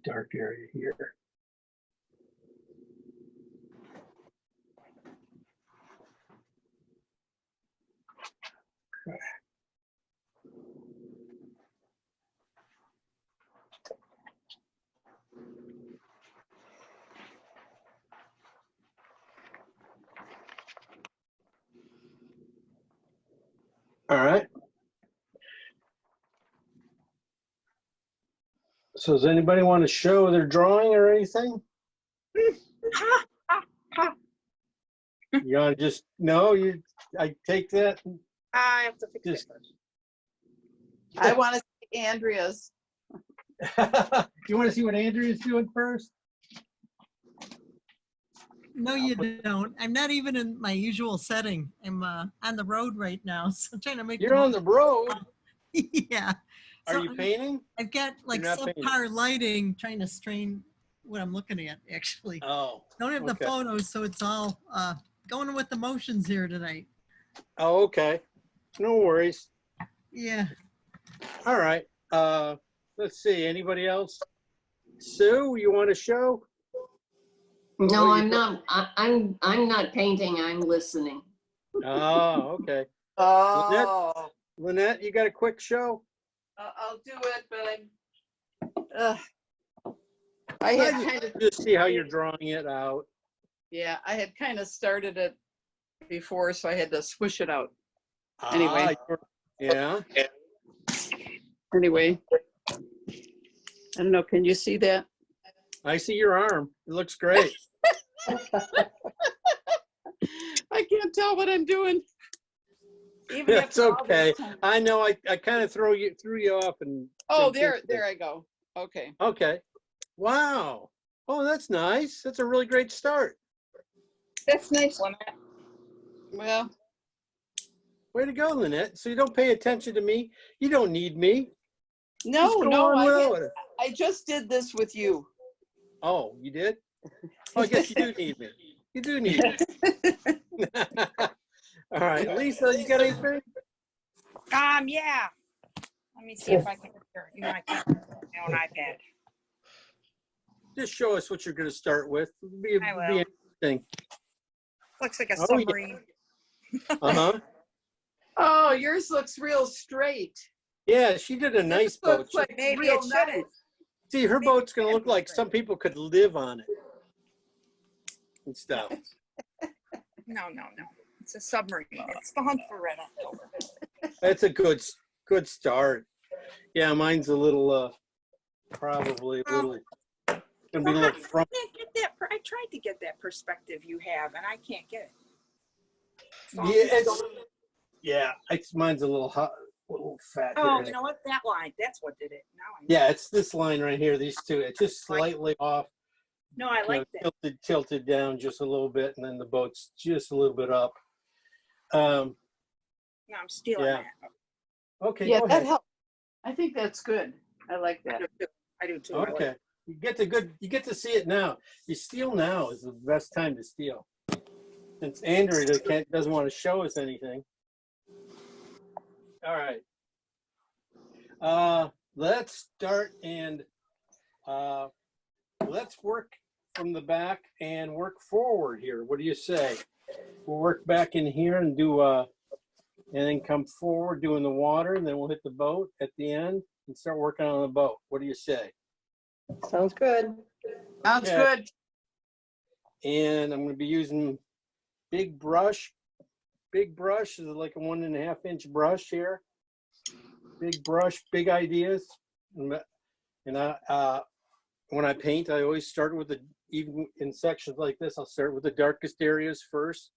Dark area here. Okay. All right. So does anybody want to show their drawing or anything? You want to just, no, I take that. I have to fix Just, it. I want to see Andrea's. you want to see what Andrea's doing first? No, you don't. I'm not even in my usual setting. I'm on the road right now, so I'm trying to make. You're on the road. Yeah. Are So you painting? I've got like You're not painting. subpar lighting, trying to strain what I'm looking at. Actually, Oh. don't have the okay. photos, so it's all going with the motions here tonight. Oh, okay. No worries. Yeah. All right. Let's see. Anybody else? Sue, you want to show? No, Oh, I'm not. I'm not painting. I'm listening. Oh, okay. Oh, Lynette, you got a quick show? I'll do it, but I had kind of, Just see how you're drawing it out. yeah, I had kind of started it before, so I had to swish it out. Anyway. Yeah. Anyway, I don't know. Can you see that? I see your arm. It looks great. I can't tell what I'm doing. Even That's after all okay. this time. I know. I kind of threw you off and. Oh, didn't there think- I go. Okay. Okay. Wow. Oh, that's nice. That's a really great start. That's nice, Lynette. Well, Way to go, Lynette. So you don't pay attention to me. You don't need me. no, Just go no, on without it. I just did this with you. Oh, you did? Oh, I guess you do need me. You do need me. All right, Lisa, you got anything? Yeah. Let me see if I can my own iPad. Just show us what you're going to start with. I will. Be interesting. Looks like a Oh, yeah. submarine. Uh-huh. Oh, yours looks real straight. Yeah, she did a nice This boat. looks like Maybe real it shouldn't. nice. See, her maybe boat's it going to look shouldn't be like straight. some people could live on it. and stuff. No. It's a submarine. It's the hunt for red October. That's a good start. Yeah, mine's a little, probably a little, gonna be a little front. I can't get that. I tried to get that perspective you have, and I can't get it. So Mine's a little hot, a little fat. oh, here. you know what? That line. That's what did it. Now I know. Yeah, it's this line right here. These two. It's just slightly off. No, I like that. Tilted down just a little bit, and then the boat's just a little bit up. No, I'm stealing Yeah. that. Okay, Yeah, go that ahead. helps. I think that's good. I like that. I do too. I like Okay, you get to see it now. You steal now is the best time to steal. Since Andrew doesn't want to show us anything. All right. Let's start and let's work from the back and work forward here. What do you say? We'll work back in here and do and then come forward doing the water, and then we'll hit the boat at the end and start working on the boat. What do you say? Sounds good. Sounds Yeah. good. And I'm going to be using big brush. Big brush is like a 1.5 inch brush here. Big brush, big ideas. And when I paint, I always start with even in sections like this, I'll start with the darkest areas first,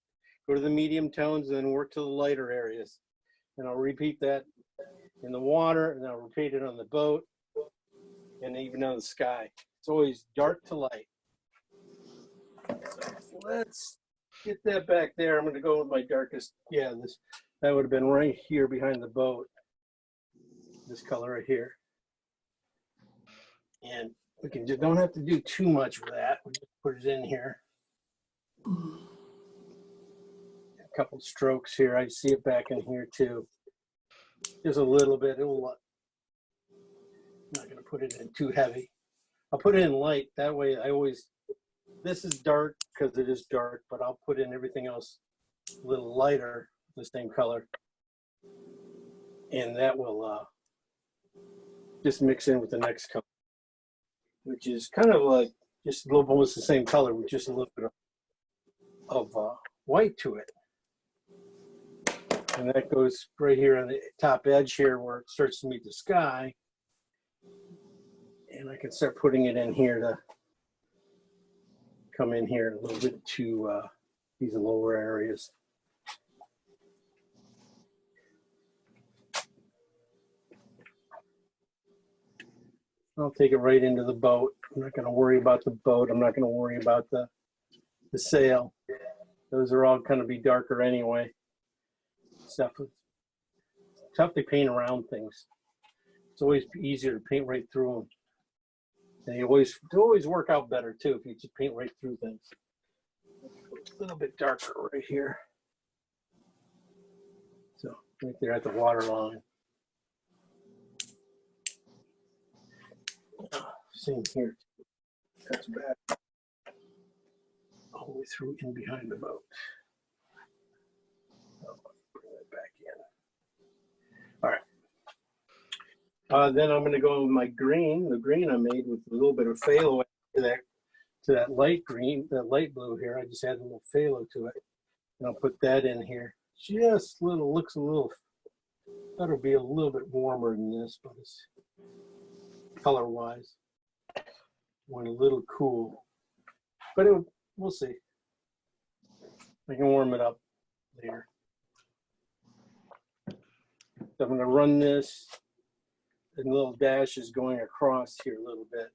go to the medium tones, and then work to the lighter areas. And I'll repeat that in the water, and I'll repeat it on the boat, and even on the sky. It's always dark to light. So let's get that back there. I'm going to go with my darkest. Yeah, that would have been right here behind the boat. This color right here. And we can just don't have to do too much with that. We just put it in here. A couple strokes here. I see it back in here too. Just a little bit. I'm not going to put it in too heavy. I'll put it in light. That way this is dark because it is dark, but I'll put in everything else a little lighter, the same color. And that will just mix in with the next color, which is kind of like just almost the same color with just a little bit of white to it. And that goes right here on the top edge here where it starts to meet the sky. And I can start putting it in here to come in here a little bit to these lower areas. I'll take it right into the boat. I'm not going to worry about the boat. I'm not going to worry about the sail. Those are all going to be darker anyway. Stuff. It's tough to paint around things. It's always easier to paint right through them. And they always work out better too if you just paint right through things. A little bit darker right here. So right there at the water line. Same here. Cuts back all the way through in behind the boat. Oh, bring that back in. All right. Then I'm going to go with my green. The green I made with a little bit of phthalo to that light green, that light blue here. I just added a little phthalo to it, and I'll put that in here. Just looks a little. Thought it'd be a little bit warmer than this, but it's color-wise. Went a little cool, but we'll see. I can warm it up later. So I'm going to run this, and little dash is going across here a little bit.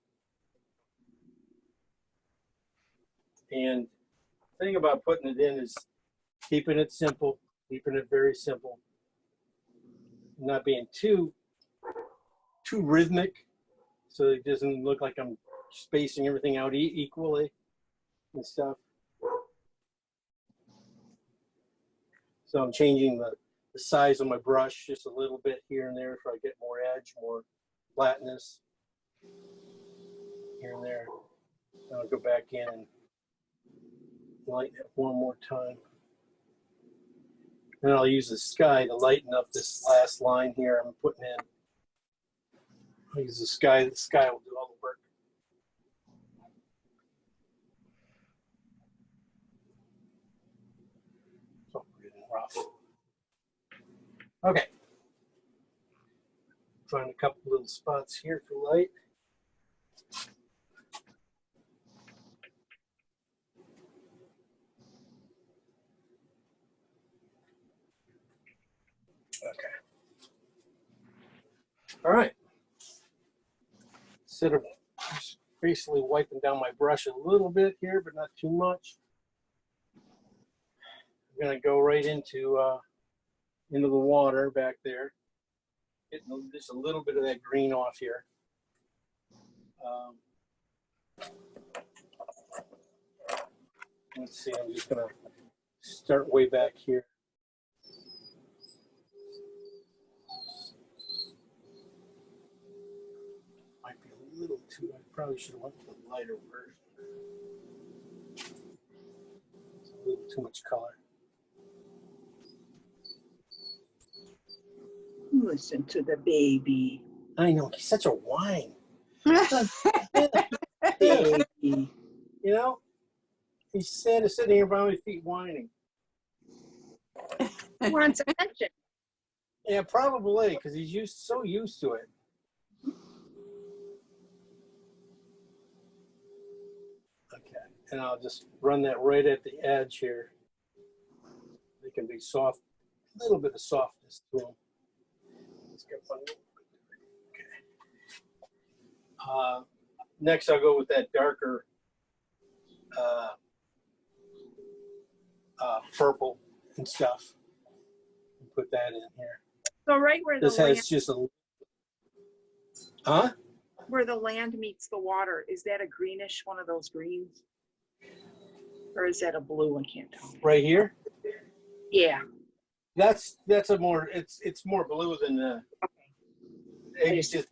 And the thing about putting it in is keeping it simple, keeping it very simple, not being too rhythmic, so it doesn't look like I'm spacing everything out equally and stuff. So I'm changing the size of my brush just a little bit here and there so I get more edge, more flatness here and there. And I'll go back in and lighten it one more time. And I'll use the sky to lighten up this last line here I'm putting in. I'll use the sky will do all the work. Okay. Find a couple little spots here for light. Okay. All right. Instead of just basically wiping down my brush a little bit here, but not too much, I'm gonna go right into the water back there, getting just a little bit of that green off here. Let's see. I'm just gonna start way back here. Might be a little too. I probably should have went with the lighter version. It's a little too much color. Listen to the baby. I know, he's such a whine. Baby. You know, he's sitting here by my feet whining. He wants attention. Yeah, probably because he's so used to it. Okay, and I'll just run that right at the edge here. They can be soft, a little bit of softness to them. Let's get one. Okay. Next, I'll go with that darker purple and stuff. And put that in here. So right where the This land, has just a. Huh? where the land meets the water, is that a greenish one of those greens? Or is that a blue? I can't tell. Right here. Yeah. That's a more. It's more blue than the. It's just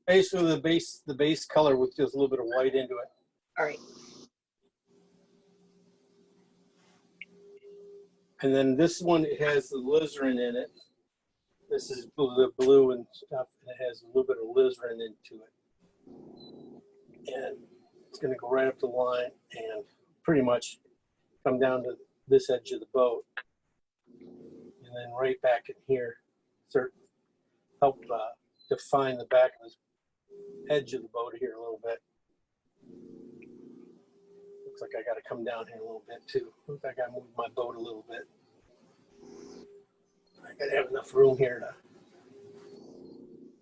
basically the base color with just a little bit of white into it. All right. And then this one, it has the alizarin in it. This is the blue and stuff. And it has a little bit of alizarin into it. And it's going to go right up the line and pretty much come down to this edge of the boat. And then right back in here, help define the back of the edge of the boat here a little bit. Looks like I got to come down here a little bit too. Looks like I moved my boat a little bit. I got to have enough room here to.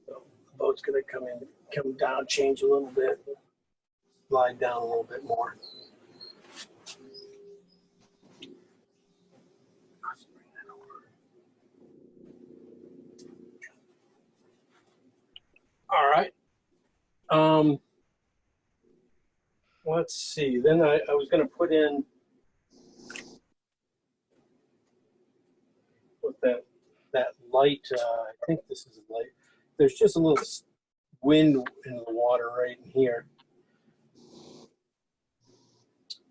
So the boat's going to come down, change a little bit, slide down a little bit more. Let's bring that over. All right. Let's see. Then I was going to put in with that light. I think this is a light. There's just a little wind in the water right in here,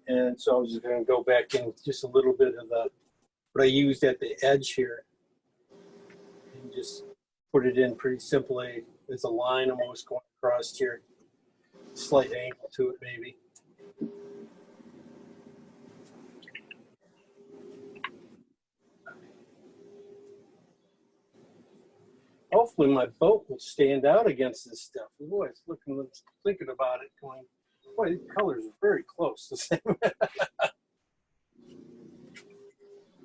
and so I was going to go back in with just a little bit of what I used at the edge here, and just put it in pretty simply. There's a line almost going across here, slight angle to it maybe. Hopefully my boat will stand out against this stuff. Boy, it's thinking about it, going, boy, these colors are very close.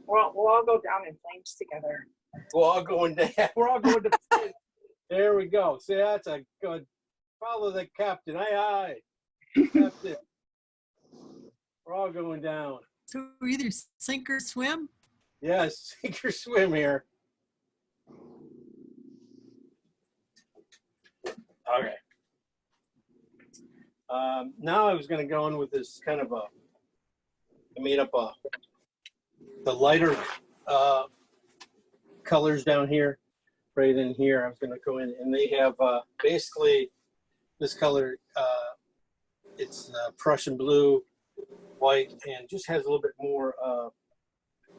We'll all go down in flames together. We're all going to. There we go. See, that's a good. Follow the captain. Aye, aye. Captain. We're all going down. So either sink or swim? Yes, sink or swim here. Okay. Now I was going to go in with this kind of I made up the lighter colors down here, right in here. I was going to go in, and they have basically this color. It's Prussian blue, white, and just has a little bit more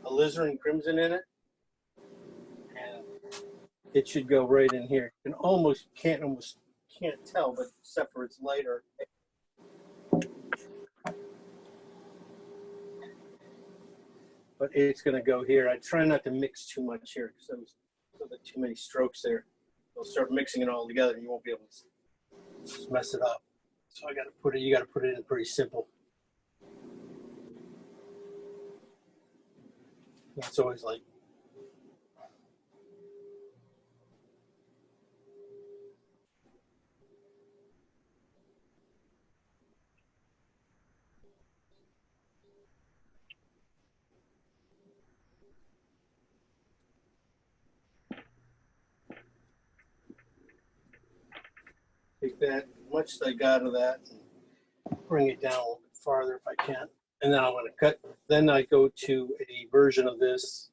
alizarin crimson in it. And it should go right in here. You can almost can't tell, but except for it's lighter. But it's going to go here. I try not to mix too much here because So the too many strokes there. They'll start mixing it all together and you won't be able to just mess it up. So I got to put it, you got to put it in pretty simple. That's always like, take that, much as I got of that, and bring it down a little bit farther if I can. And then I'm going to cut, then I go to a version of this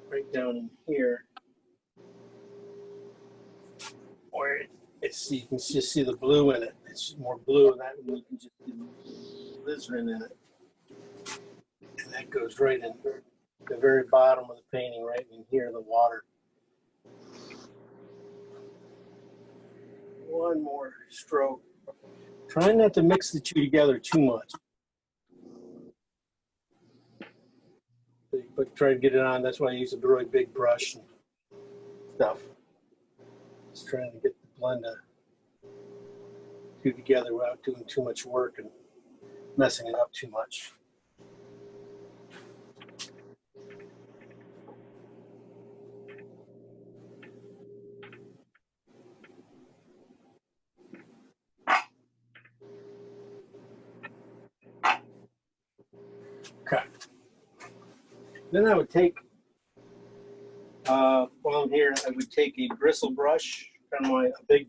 right down in here where it's, you can just see the blue in it. It's more blue and that, and you can just see glycerin in it. And that goes right in the very bottom of the painting, right in here, the water. One more stroke. Try not to mix the two together too much. But try to get it on. That's why I use a really big brush and stuff. Just trying to get the blend of two together without doing too much work and messing it up too much. Okay. Then I would take, while I'm here, I would take a bristle brush, kind of a big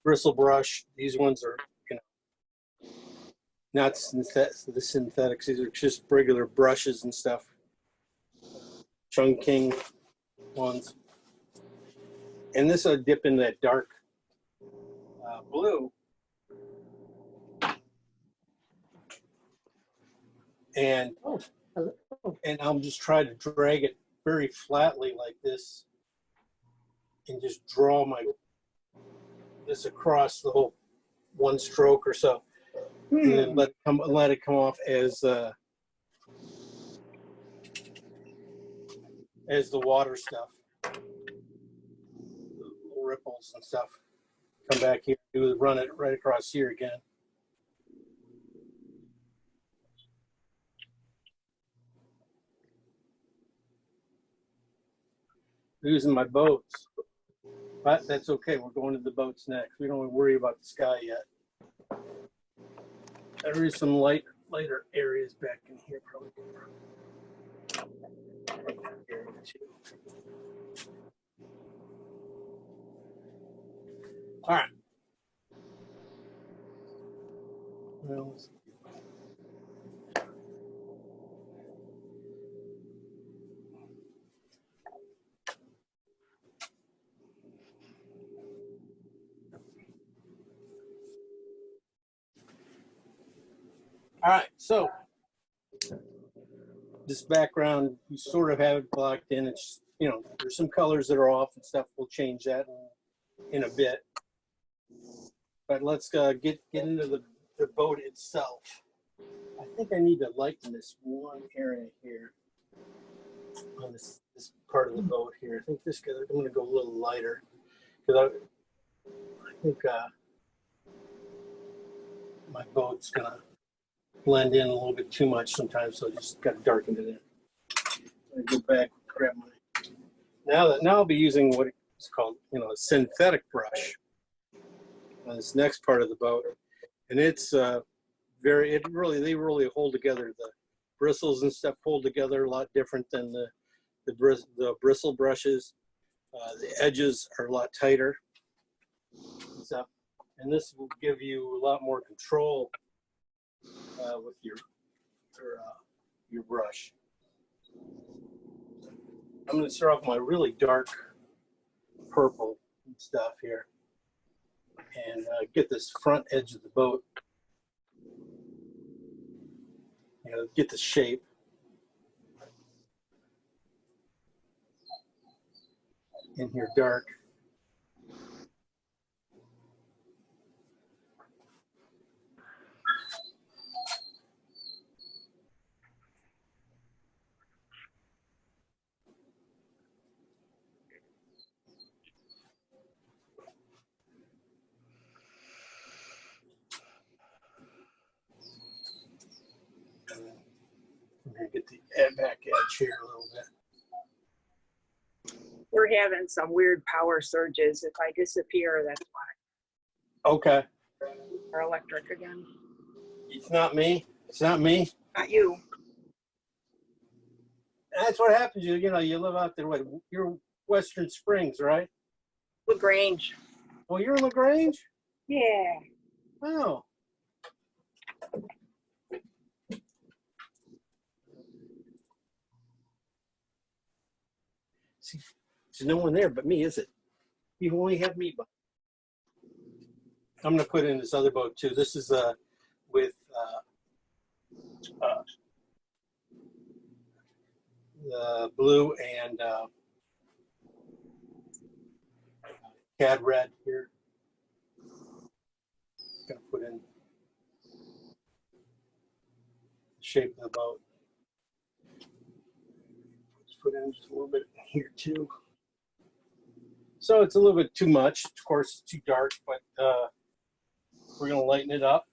bristle brush. These ones are, you know, not the synthetics. These are just regular brushes and stuff. Chungking ones. And this I dip in that dark blue. And I'll just try to drag it very flatly like this and just draw this across the whole one stroke or so. And then let it come off as the water stuff, little ripples and stuff. Come back here, run it right across here again. Using my boats, but that's okay. We're going to the boats next. We don't want to worry about the sky yet. There is some lighter areas back in here, probably. Area too. All right. Well, all right, so this background, you sort of have it blocked in. It's, you know, there's some colors that are off and stuff. We'll change that in a bit. But let's get into the boat itself. I think I need to lighten this one area here on this part of the boat here. I think I'm going to go a little lighter because I think my boat's going to blend in a little bit too much sometimes, so I just got to darken it in. I go back, grab my. Now I'll be using what is called, you know, a synthetic brush on this next part of the boat, and it's they really hold together. The bristles and stuff hold together a lot different than the bristle brushes. The edges are a lot tighter and stuff, and this will give you a lot more control with your brush. I'm going to start off with my really dark purple stuff here and get this front edge of the boat, you know, get the shape. In here dark. that back edge here a little bit. We're having some weird power surges. If I disappear, that's why. Okay. Our electric again. It's not me. It's not me. Not you. That's what happens. You know, you live out there. What? You're Western Springs, right? LaGrange. Oh, you're in LaGrange? Yeah. Oh. See, there's no one there but me, is it? You only have me. I'm going to put in this other boat too. This is with the blue and cad red here. Going to put in the shape of the boat. Let's put in just a little bit here too. So it's a little bit too much. Of course, it's too dark, but we're going to lighten it up.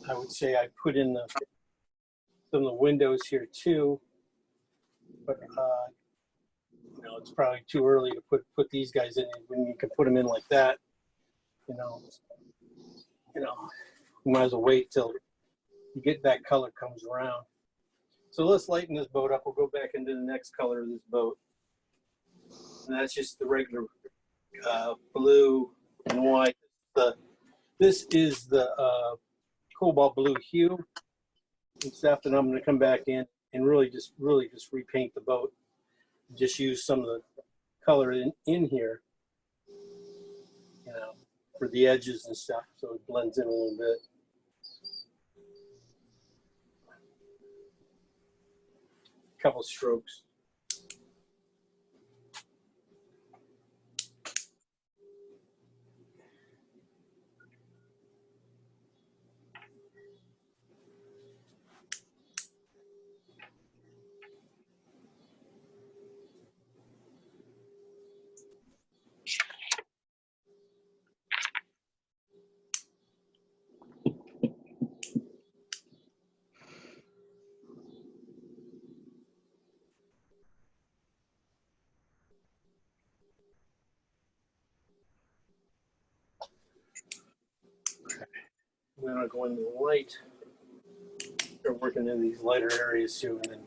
I would say I put in some of the windows here too, but you know, it's probably too early to put these guys in when you can put them in like that. You know, you might as well wait till you get that color comes around. So let's lighten this boat up. We'll go back into the next color of this boat, and that's just the regular blue and white. This is the Cobalt Blue Hue and stuff, and I'm going to come back in and really just repaint the boat. Just use some of the color in here, you know, for the edges and stuff, so it blends in a little bit. Couple strokes. Then I'll go into the light. Start working in these lighter areas too, and then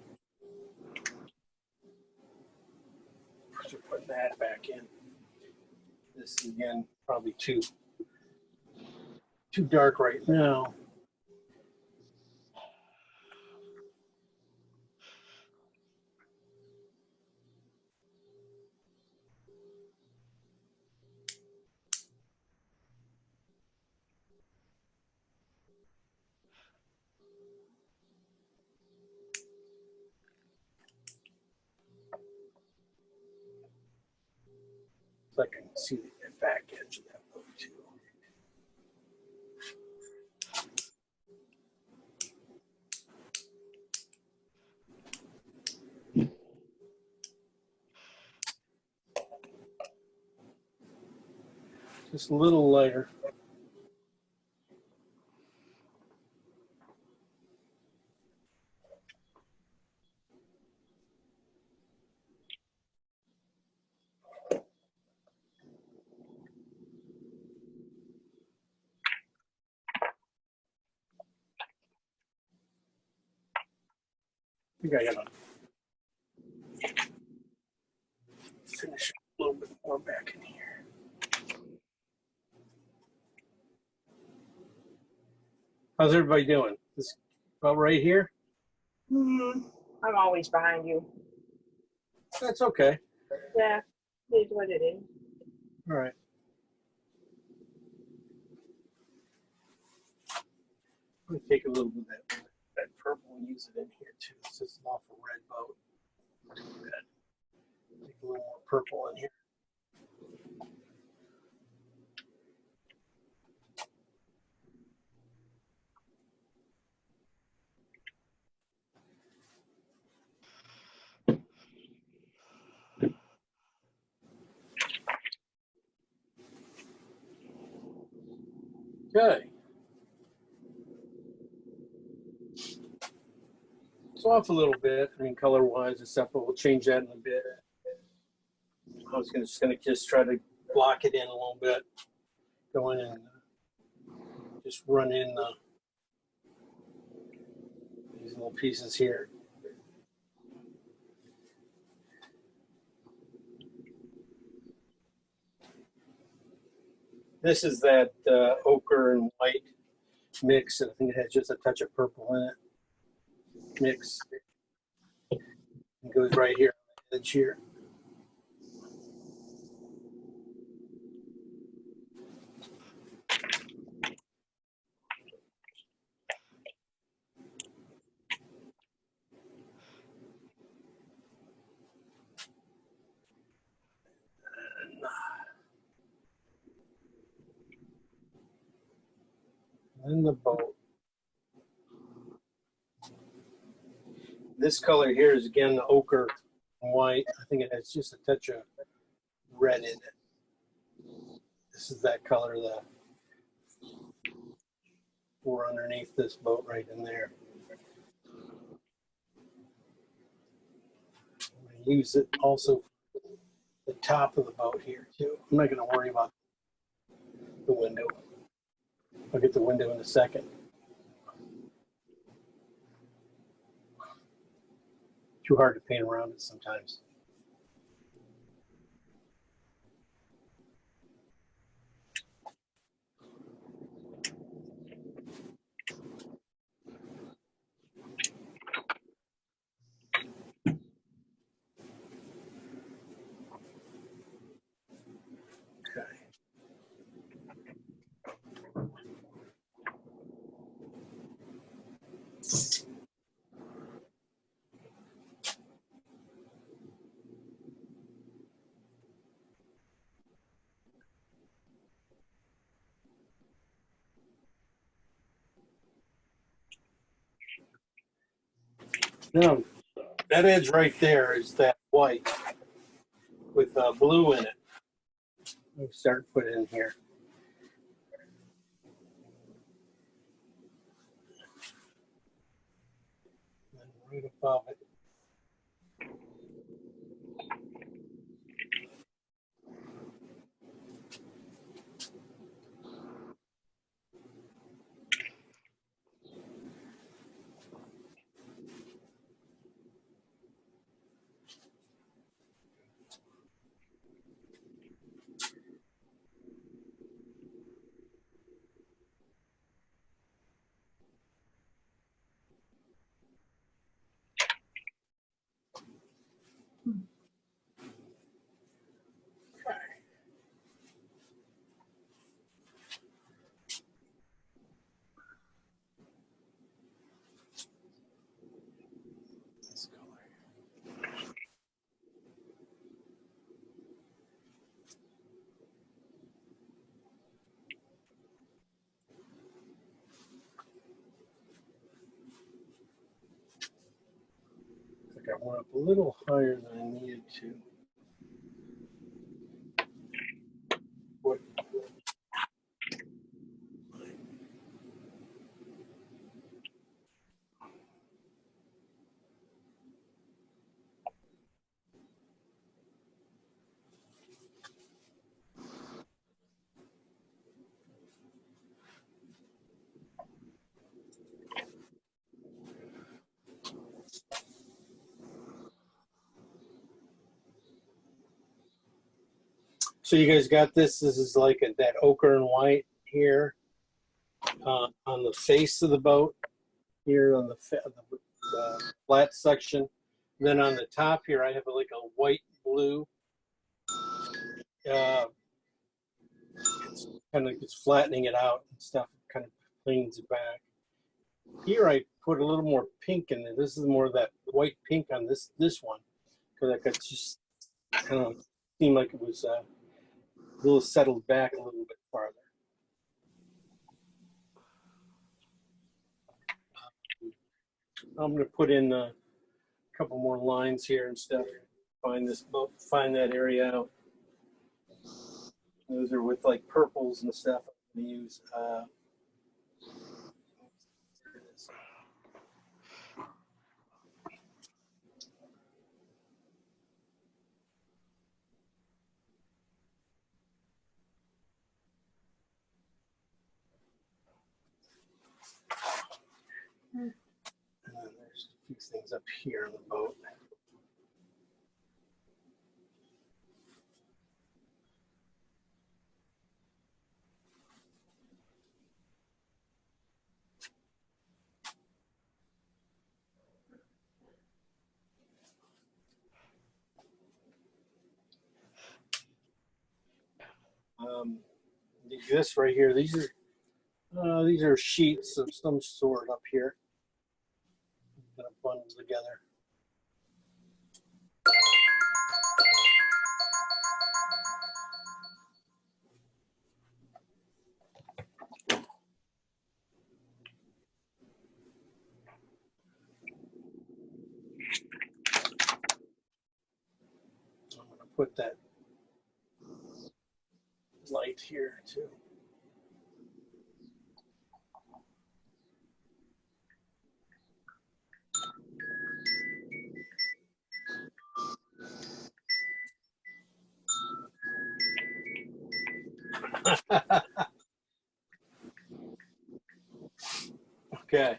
put that back in. This is, again, probably too dark right now. So I can see the back edge of that boat too. Just a little lighter. I think I gotta finish a little bit more back in here. How's everybody doing? This about right here? I'm always behind you. That's okay. Yeah, it is what it is. All right. I'm gonna take a little bit of that purple and use it in here too. This is an awful red boat. Red. Take a little more purple in here. Okay. It's off a little bit, I mean, color-wise and stuff, but we'll change that in a bit. I was just gonna try to block it in a little bit. Go in and just run in these little pieces here. This is that ochre and white mix. I think it has just a touch of purple in it. Mix. It goes right here on the edge here. And the boat. This color here is again the ochre and white. I think it has just a touch of red in it. This is that color, the or underneath this boat right in there. I'm going to use it also for the top of the boat here too. I'm not going to worry about the window. I'll get the window in a second. Too hard to paint around it sometimes. Okay. Now, that edge right there is that white with blue in it. Let me start putting it in here. And right above it. This color. I think I went up a little higher than I needed to. What? So you guys got this. This is like that ochre and white here on the face of the boat, here on the flat section. Then on the top here, I have like a white blue. It's flattening it out and stuff. It kind of cleans it back. Here I put a little more pink in there. This is more of that white pink on this one, because I could just kind of seem like it was a little settled back a little bit farther. I'm going to put in a couple more lines here and stuff. Find that area out. Those are with like purples and stuff. I'm going to use. And then there's a few things up here on the boat. This right here, these are sheets of some sort up here. I'm gonna bundle together. I'm gonna put that light here too. Okay.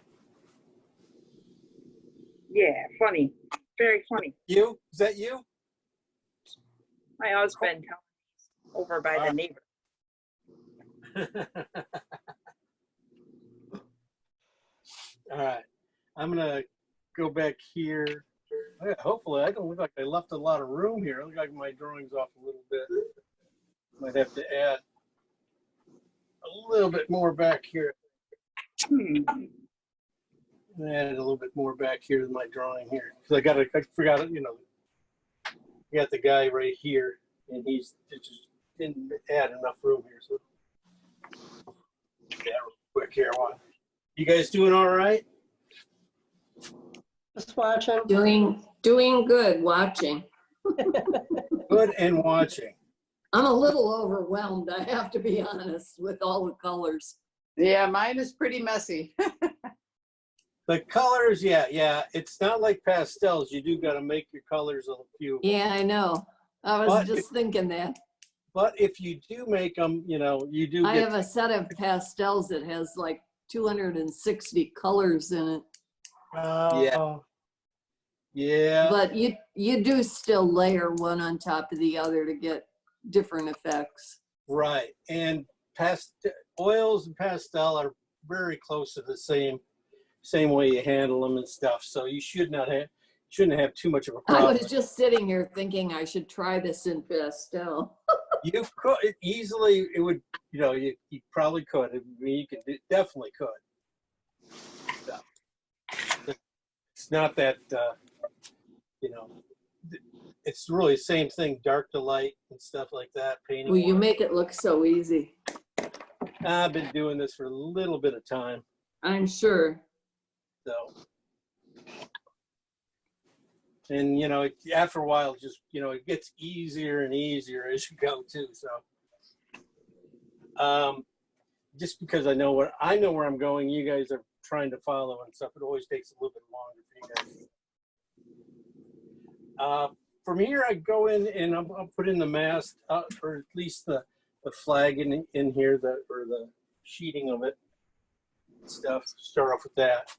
Yeah, funny. Very funny. You? Is that you? My husband over by the neighbor. All right. I'm gonna go back here. Hopefully, I don't look like I left a lot of room here. I look like my drawing's off a little bit. Might have to add a little bit more back here. Add a little bit more back here to my drawing here. Because I forgot it, I got the guy right here, and it just didn't add enough room here. So, yeah, real quick here. You guys doing all right? Just watching. Doing good, watching. Good and watching. I'm a little overwhelmed, I have to be honest, with all the colors. Yeah, mine is pretty messy. The colors, yeah. It's not like pastels. You do got to make your colors a few. Yeah, I know. I was just thinking that. But if you do make them, you do. I have a set of pastels that has like 260 colors in it. Yeah. But you do still layer one on top of the other to get different effects. Right. And oils and pastel are very close to the same way you handle them and stuff. So you shouldn't have too much of a problem. I was just sitting here thinking I should try this in pastel. You could easily. It would. You probably could. I mean, you could definitely could. Stuff. It's not that. It's really the same thing. Dark to light and stuff like that. Painting. Well, you make it look so easy. I've been doing this for a little bit of time. I'm sure. So, and after a while, just it gets easier and easier as you go too. So, just because I know where I'm going, you guys are trying to follow and stuff. It always takes a little bit longer for you guys. From here, I go in and I'll put in the mast, or at least the flag in here, or the sheeting of it and stuff. Start off with that.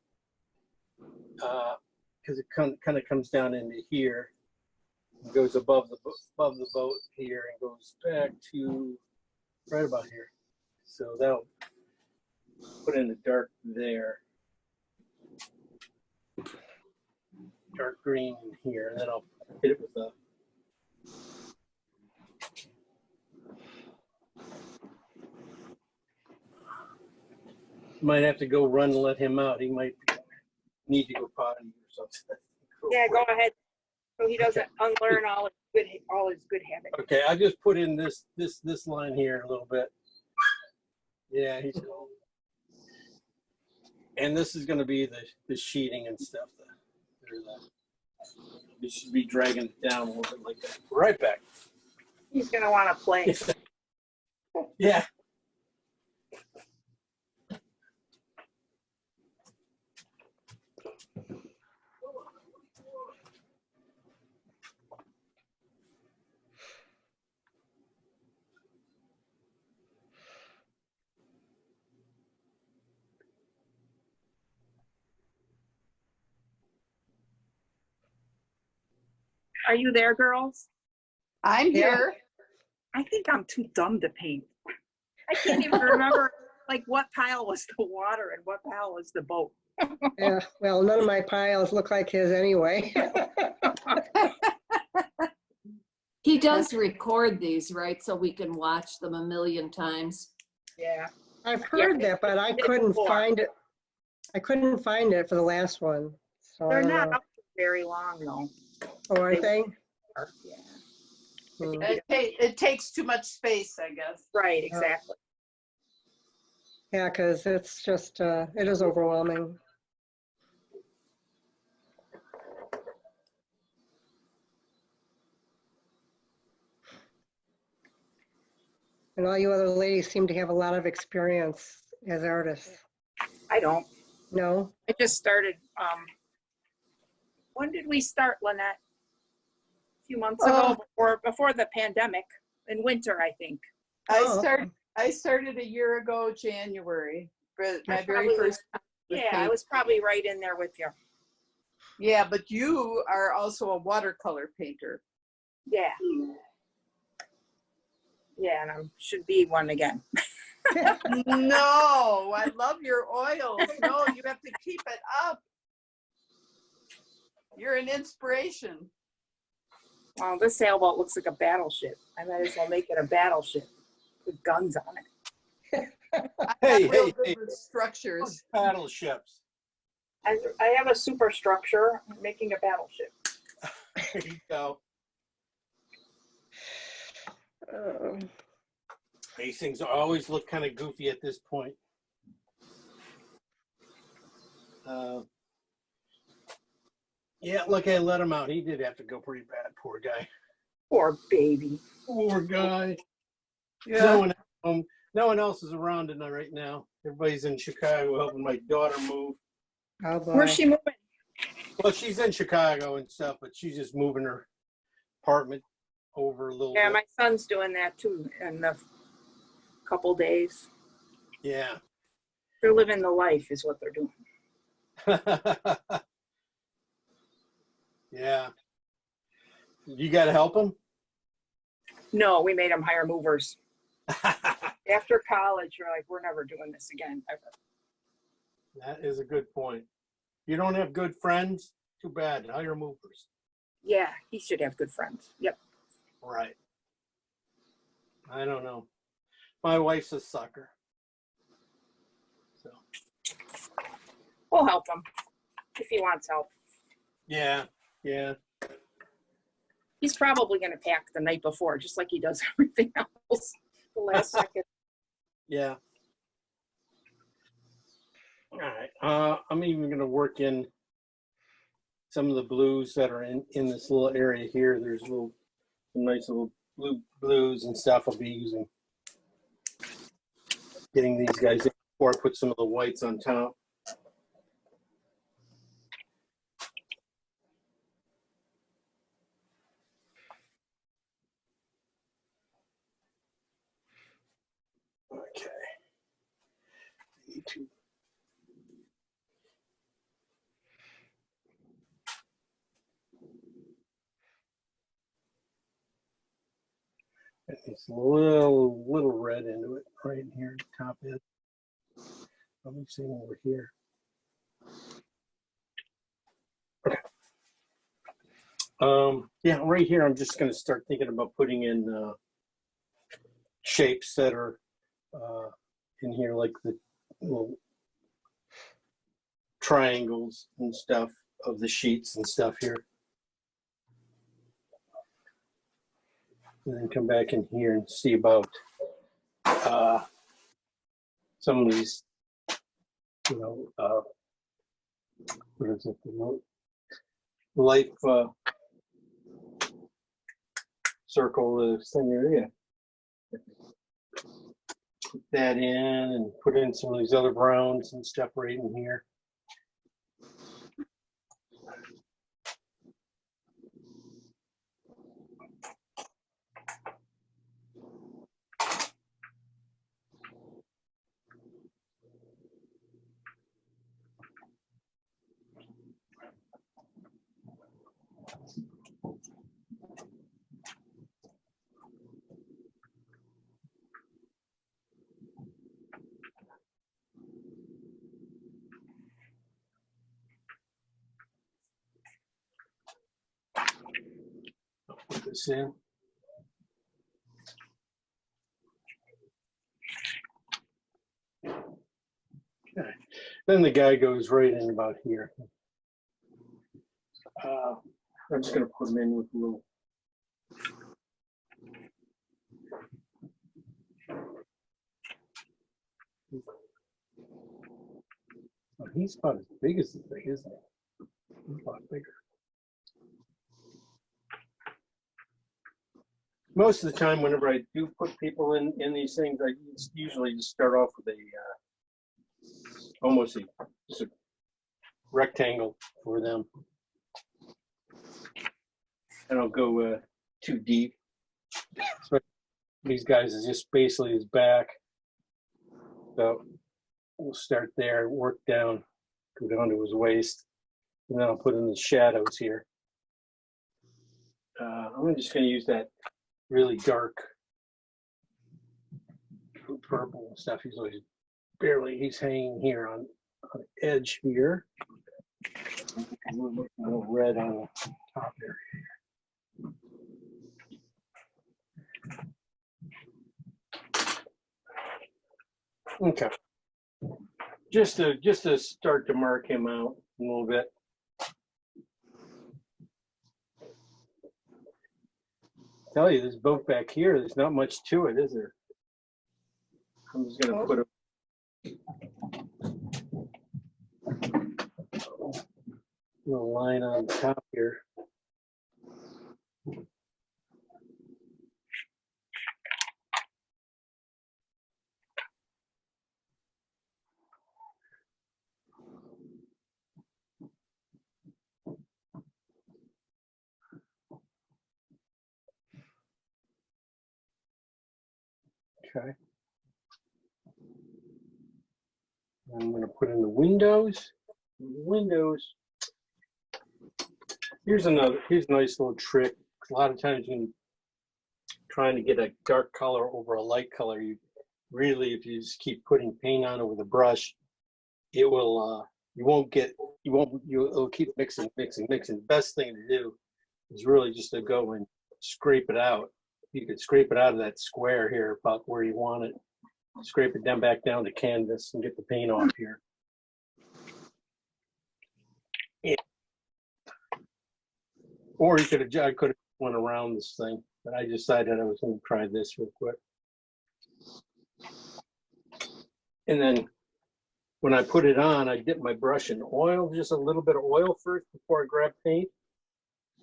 Because it kind of comes down into here, and goes above the boat here, and goes back to right about here. So that'll put in the dark there, dark green in here, and then I'll hit it with a. Might have to go run and let him out. He might need to go potty or something. Yeah, go ahead. So he doesn't unlearn all his good habits. Okay, I just put in this line here a little bit. Yeah, he's cool. And this is going to be the sheeting and stuff. We should be dragging it down a little bit like that. Right back. He's gonna want to play. Yeah. Are you there, girls? I'm Yeah. here. I think I'm too dumb to paint. I can't even remember like what pile was the water and what pile was the boat. Yeah, well, none of my piles look like his anyway. He does record these, right? So we can watch them a million times. Yeah. I've heard that, but I couldn't find it. I couldn't find it for the last one. So I They're don't not know. up very long though. Oh, are they? Yeah. Hmm. It takes too much space, I guess. Right, exactly. Yeah, because it's just, it is overwhelming. And all you other ladies seem to have a lot of experience as artists. I don't. No? I just started, when did we start, Lynette? A few months ago, before the pandemic, in winter, I think. Oh, I started a year ago, January, but my very probably first. Yeah, I was probably right in there with you. Yeah, but you are also a watercolor painter. Yeah. Yeah, and I should be one again. No, I love your oils. No, you have to keep it up. You're an inspiration. Well, this sailboat looks like a battleship. I might as well make it a battleship with guns on it. Hey, I'm real hey, good hey, with structures. paddle ships. I have a superstructure. I'm making a battleship. There you go. These things always look kind of goofy at this point. Yeah, look, I let him out. He did have to go pretty bad, poor guy. Poor baby. Poor guy. Yeah. No one else is around tonight right now. Everybody's in Chicago helping my daughter move. oh boy. Where's she moving? Well, she's in Chicago and stuff, but she's just moving her apartment over a little Yeah, bit. my son's doing that too in a couple days. Yeah. They're living the life is what they're doing. Yeah. You got to help them? No, we made them hire movers. After college, you're like, we're never doing this again, ever. That is a good point. You don't have good friends? Too bad. Hire movers. Yeah, he should have good friends. Yep. Right. I don't know. My wife's a sucker. So. We'll help him if he wants help. Yeah. Yeah. He's probably going to pack the night before, just like he does everything else the last second. Yeah. All right. I'm even going to work in some of the blues that are in this little area here. There's some nice little blues and stuff I'll be using. Getting these guys in before I put some of the whites on top. Okay. YouTube. It's a little red into it right in here at the top end. Let me see over here. Okay. Yeah, right here I'm just going to start thinking about putting in shapes that are in here, like the little triangles and stuff of the sheets and stuff here. And then come back in here and see about some of these, what is it? The life circle thing here. Yeah. Put that in and put in some of these other browns and stuff right in here. this in. Okay. Then the guy goes right in about here. I'm just gonna put him in with a little. Oh, he's about as big as the thing, isn't he? He's a lot bigger. Most of the time, whenever I do put people in these things, I usually just start off with a almost just a rectangle for them. I don't go too deep. So these guys is just basically his back. So we'll start there, work down, go down to his waist, and then I'll put in the shadows here. I'm just going to use that really dark purple stuff. He's always he's hanging here on the edge here. A little red on the top area. Okay. Just to start to mark him out a little bit. Tell you, this boat back here, there's not much to it, is there? I'm just gonna put a little line on the top here. Okay. I'm going to put in the windows. Here's a nice little trick. A lot of times when trying to get a dark color over a light color, you really, if you just keep putting paint on it with a brush, it will you'll keep mixing. The best thing to do is really just to go and scrape it out. You could scrape it out of that square here about where you want it. Scrape it down back down to canvas and get the paint off here. Yeah. Or I could have went around this thing, but I decided I was going to try this real quick. And then when I put it on, I dip my brush in oil, just a little bit of oil first before I grab paint.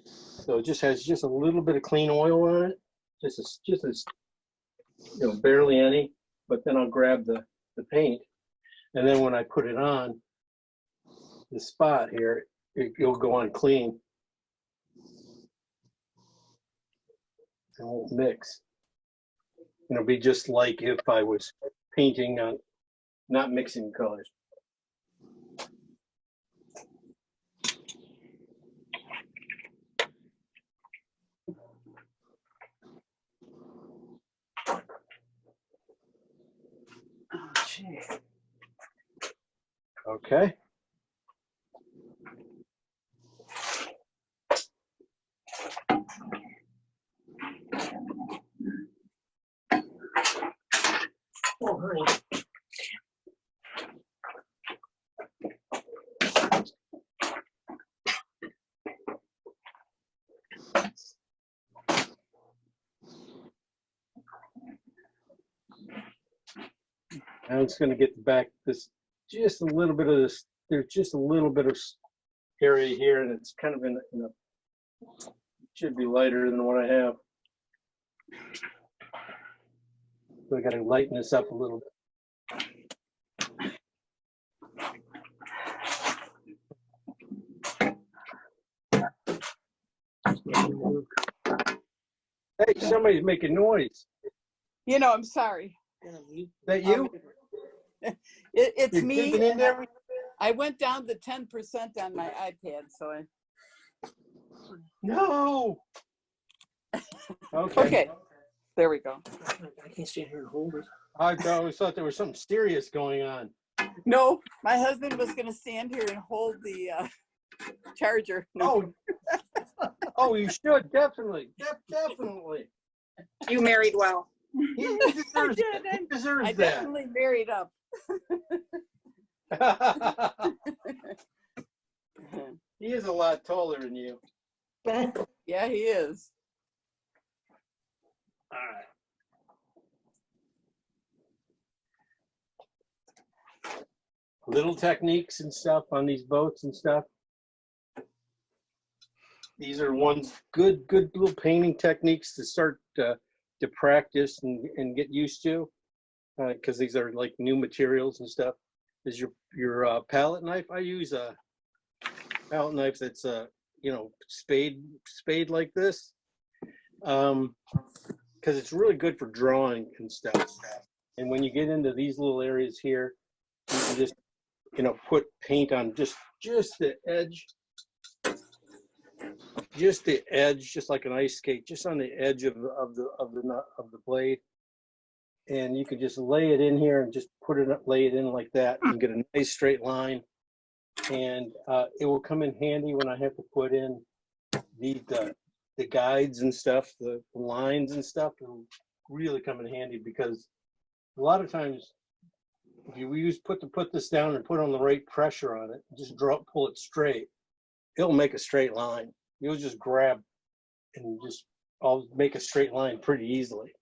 So it just has just a little bit of clean oil on it. Just barely any, but then I'll grab the paint, and then when I put it on the spot here, it'll go on clean and won't mix. And it'll be just like if I was painting on, not mixing colors. Okay. Oh, honey. Now it's going to get back this, just a little bit of this, there's just a little bit of area here, and it's kind of in a, should be lighter than what I have. So I got to lighten this up a little bit. Hey, somebody's making noise. You know, I'm sorry. Is that you? It's You're me. digging into everything? I went down to 10% on my iPad, so I. No. Okay. Okay, there we go. I can't stand here and hold it. I always thought there was something serious going on. No, my husband was going to stand here and hold the charger. No. Oh, Oh, you should, definitely, definitely. You married well. He deserves that. He I deserves that. definitely married up. He is a lot taller than you. Yeah, he is. All right. Little techniques and stuff on these boats and stuff. These are ones good little painting techniques to start to practice and get used to, because these are like new materials and stuff. Is your palette knife? I use a palette knife that's spade like this, because it's really good for drawing and stuff. And when you get into these little areas here, you can just put paint on just the edge. Just the edge, just like an ice skate, just on the edge of the blade, and you could just lay it in here and just lay it in like that, and get a nice straight line. And it will come in handy when I have to put in the guides and stuff, the lines and stuff. It'll really come in handy, because a lot of times if you put this down and put on the right pressure on it, just pull it straight, it'll make a straight line. You'll just grab and I'll make a straight line pretty easily.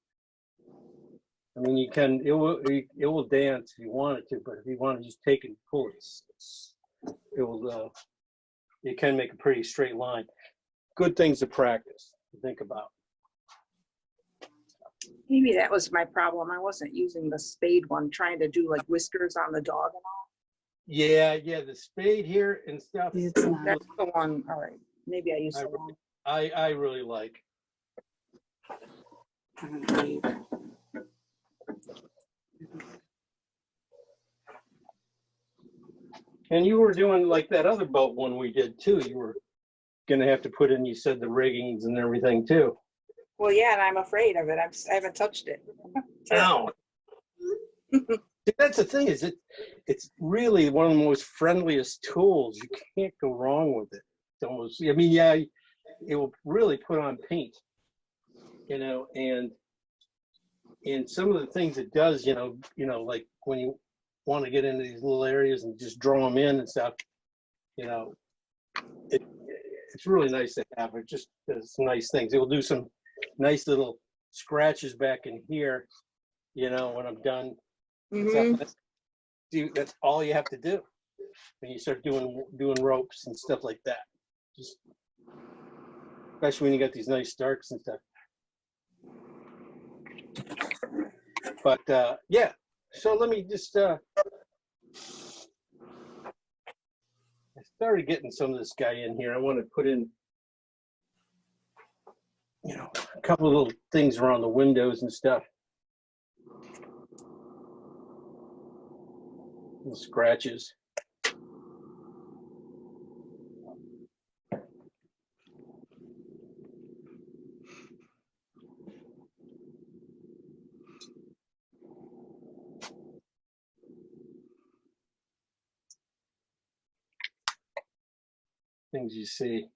I mean, it will dance if you want it to, but if you want to just take and pull it, you can make a pretty straight line. Good things to practice, to think about. Maybe that was my problem. I wasn't using the spade one, trying to do like whiskers on the dog and all. Yeah, the spade here and stuff. That's the one. All right. Maybe I used the wrong. I really like. And you were doing like that other boat one we did too. You were gonna have to put in, you said, the riggings and everything too. Well, yeah, and I'm afraid of it. I haven't touched it. Ow. That's the thing, is it's really one of the most friendliest tools. You can't go wrong with it. It's almost, I mean, yeah, it will really put on paint, and some of the things it does, like when you want to get into these little areas and just draw them in and stuff, it's really nice to have. It just does nice things. It will do some nice little scratches back in here, when I'm done. That's all you have to do when you start doing ropes and stuff like that. Just especially when you got these nice darks and stuff. But yeah, so let me just I started getting some of this guy in here. I want to put in a couple of little things around the windows and stuff. Little scratches. Things you see.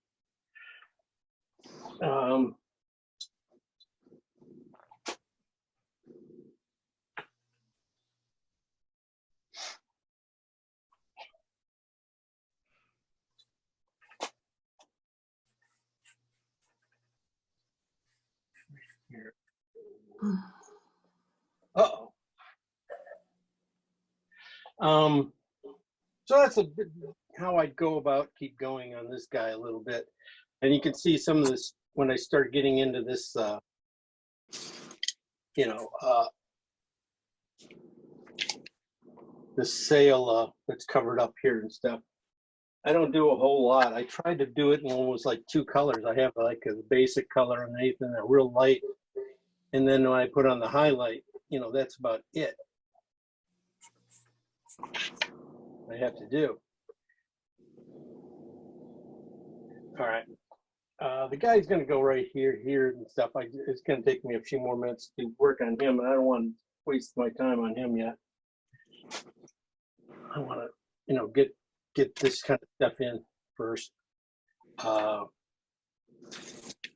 Here. Uh-oh. So that's a bit how I go about keep going on this guy a little bit. And you can see some of this when I start getting into this, the sail that's covered up here and stuff. I don't do a whole lot. I tried to do it in almost like two colors. I have like a basic color underneath and a real light. And then when I put on the highlight, that's about it. I have to do. All right. The guy's going to go right here and stuff. It's going to take me a few more minutes to work on him, and I don't want to waste my time on him yet. I want to, get this kind of stuff in first.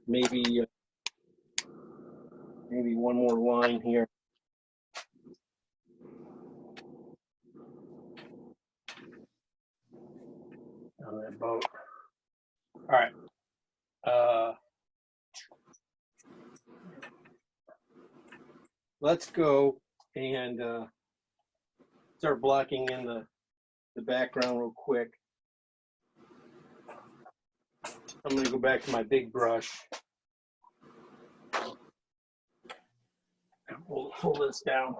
maybe maybe one more line here. On that boat. All right. Let's go and start blocking in the background real quick. I'm going to go back to my big brush. We'll pull this down.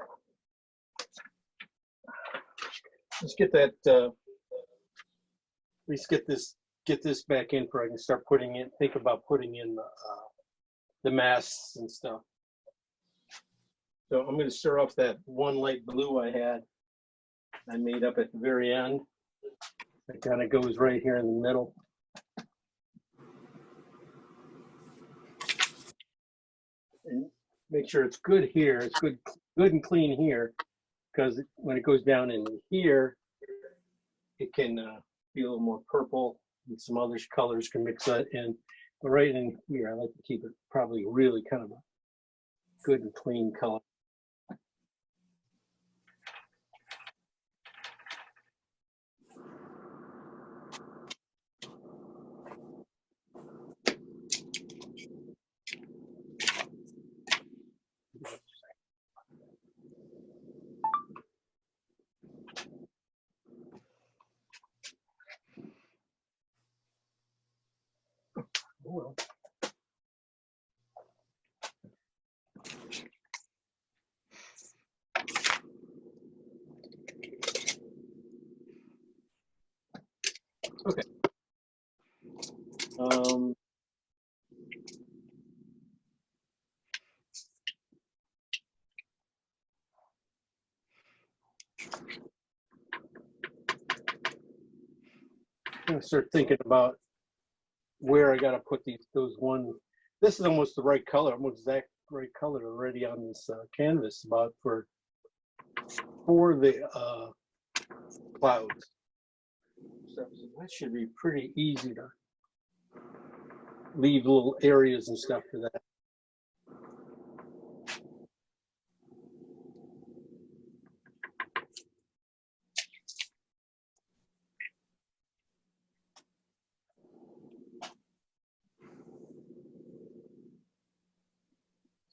Let's get that. At least get this back in, for I can start putting in. Think about putting in the masks and stuff. So I'm going to start off that one light blue I made up at the very end. It kind of goes right here in the middle. And make sure it's good here. It's good and clean here, because when it goes down in here, it can be a little more purple, and some other colors can mix that in. But right in here, I like to keep it probably really kind of a good and clean color. Well. Okay. I'm gonna start thinking about where I got to put those one. This is almost the right color, almost exact right color already on this canvas about for the clouds. So that should be pretty easy to leave little areas and stuff for that.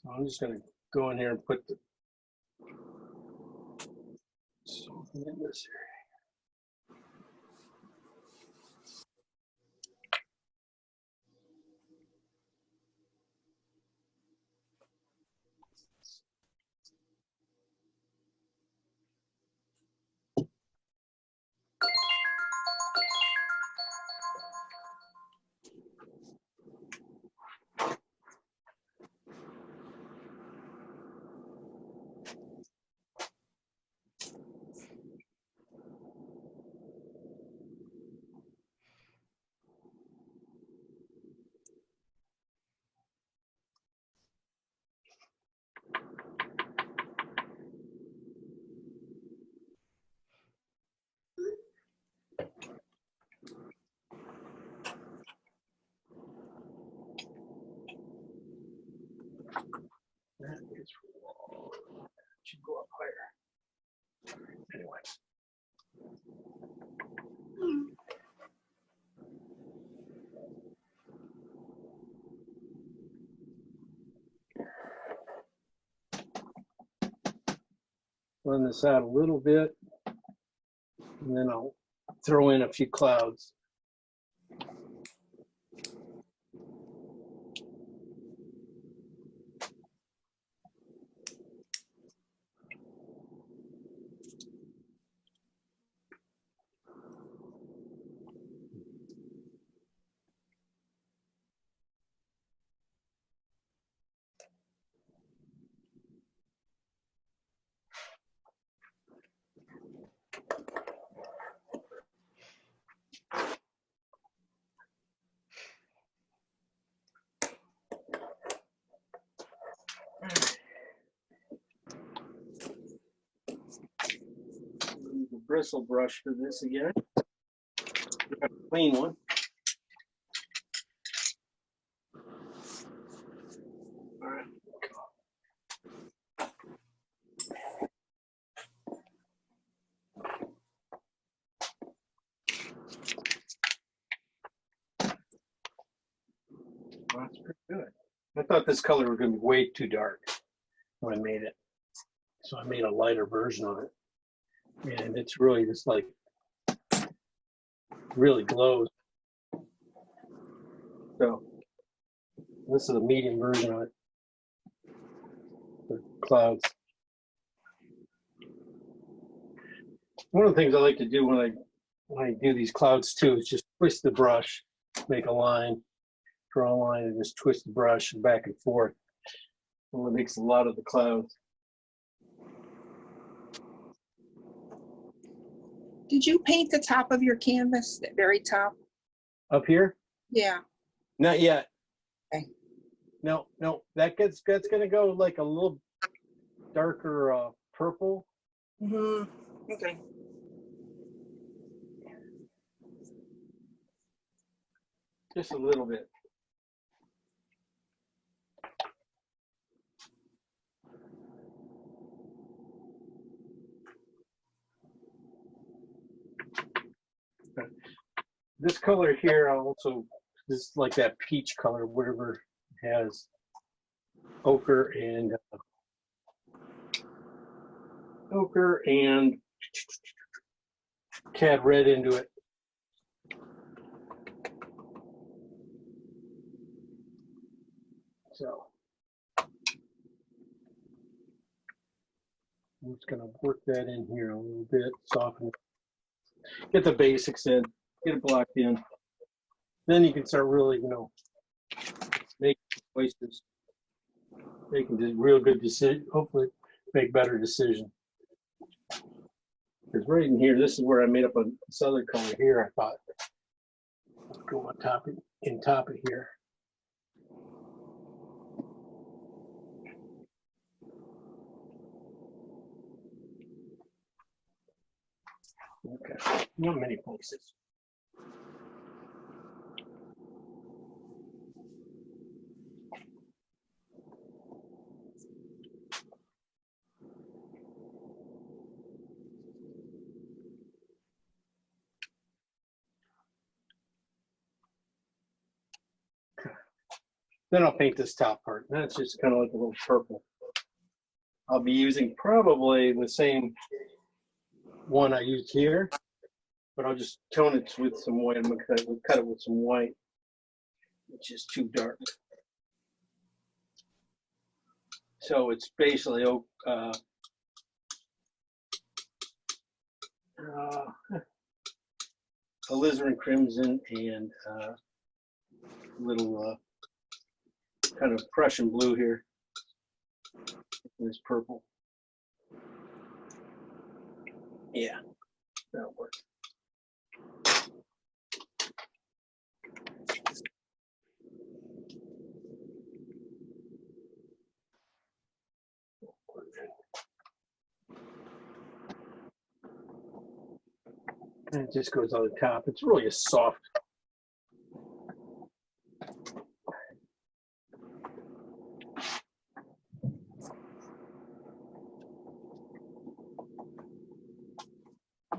So I'm just going to go in here and put something in this area. That is wrong. It should go up higher. Anyway. Run this out a little bit, and then I'll throw in a few clouds. Use a bristle brush for this again. A clean one. I thought this color was gonna be way too dark when I made it. So I made a lighter version of it. And it's really just like, really glows. So this is a medium version of it. The clouds. One of the things I like to do when I do these clouds too is just twist the brush, make a line, draw a line, and just twist the brush back and forth. And it makes a lot of the clouds. Did you paint the top of your canvas, the very top? Up here? Yeah. Not yet. Okay. No, that's gonna go like a little darker purple. Mm-hmm. Okay. Just a little bit. This color here, also, this is like that peach color, whatever has ochre and cad red into it. So I'm just gonna work that in here a little bit, soften it, get the basics in, get it blocked in. Then you can start really, making choices, making the real good decision, hopefully make better decision. Because right in here, this is where I made up this other color here. I thought, let's go on top of here. Okay, not many places. Then I'll paint this top part. That's just kind of like a little purple. I'll be using probably the same one I used here, but I'll just tone it with some white. I'm gonna cut it with some white, which is too dark. So it's basically alizarin crimson and little kind of Prussian blue here. This purple. Yeah, that'll work. And it just goes on the top. It's really a soft.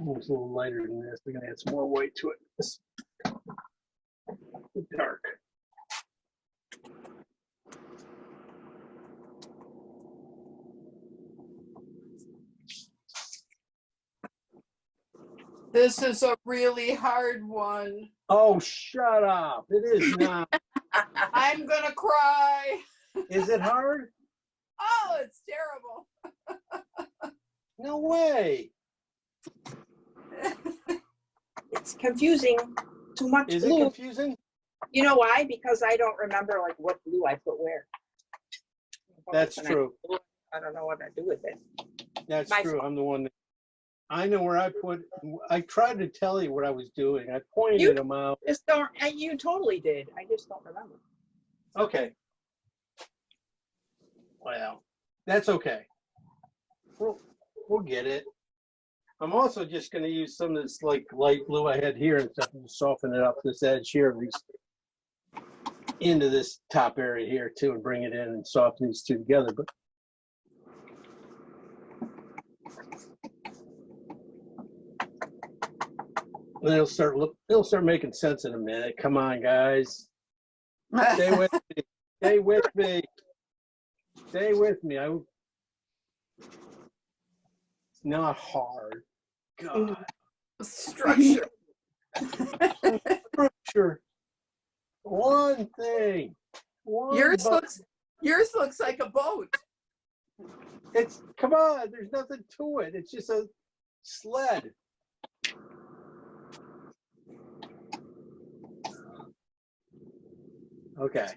It's a little lighter than this. We're gonna add some more white to it. This dark. This is a really hard one. Oh, shut up. It is not. I'm gonna cry. Is it hard? Oh, it's terrible. No way. It's confusing. Too much Is it blue. confusing? You know why? Because I don't remember like what blue I put where. That's And true. I don't know what I do with it. That's My true. I'm the one that I know where I put. I tried to tell you what I was doing. I pointed them out. Just don't. You totally did. I just don't remember. Okay. Well, that's okay. We'll get it. I'm also just going to use some of this like light blue I had here and stuff and soften it up this edge here, at least into this top area here too, and bring it in and soften these two together. But then it'll start making sense in a minute. Come on, guys. Stay with me. Stay with me. Stay with me. It's not hard. God. Structure. Structure. One thing. One Yours button. looks like a boat. It's, come on, there's nothing to it. It's just a sled. Okay.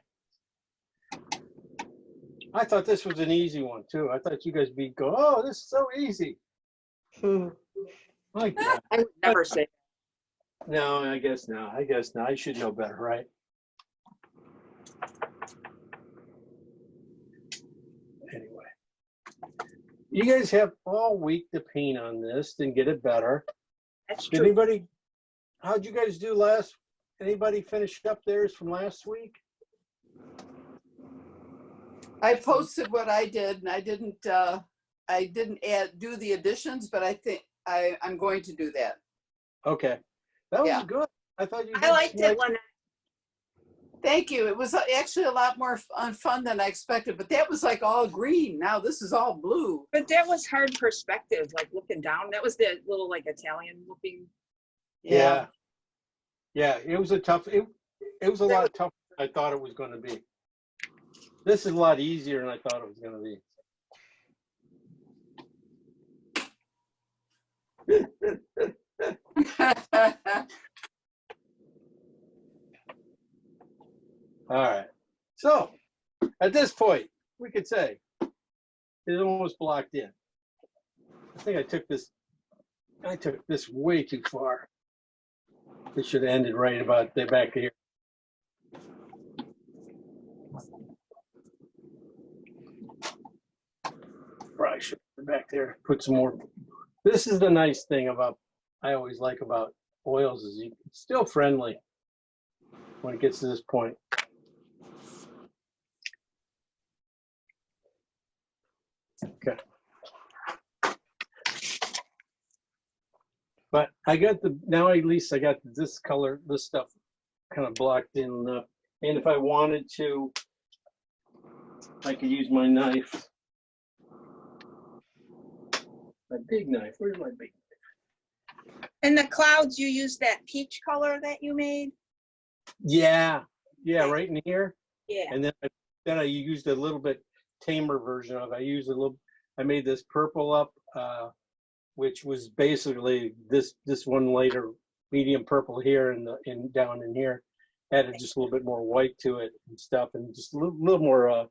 I thought this was an easy one too. I thought you guys would be go, oh, this is so easy. My God. I would never say. No, I guess not. I guess not. I should know better, right? Anyway, you guys have all week to paint on this and get it better. That's Did true. anybody, how'd you guys do last, anybody finish up theirs from last week? I posted what I did, and I didn't do the additions, but I think I'm going to do that. Okay. That was Yeah. good. I thought you I did liked it when Thank you. It was actually a lot more fun than I expected, but that was like all green. Now this is all blue. but that was hard perspective, like looking down. That was the little like Italian looking. Yeah. Yeah, it was a tough, it was a lot tougher than I thought it was going to be. This is a lot easier than I thought it was going to be. All right. So at this point, we could say it's almost blocked in. I think I took this way too far. This should have ended right about there back here. Probably should have back there, put some more. This is the nice thing about, I always like about oils is it's still friendly when it gets to this point. Okay. But I got now at least I got this color, this stuff kind of blocked in enough. And if I wanted to, I could use my knife. My big knife, where's my big knife? In the clouds, you use that peach color that you made? Yeah, right in here. Yeah. And then I used a little bit tamer version of it. I made this purple up, which was basically this one later medium purple here and down in here. Added just a little bit more white to it and stuff, and just a little more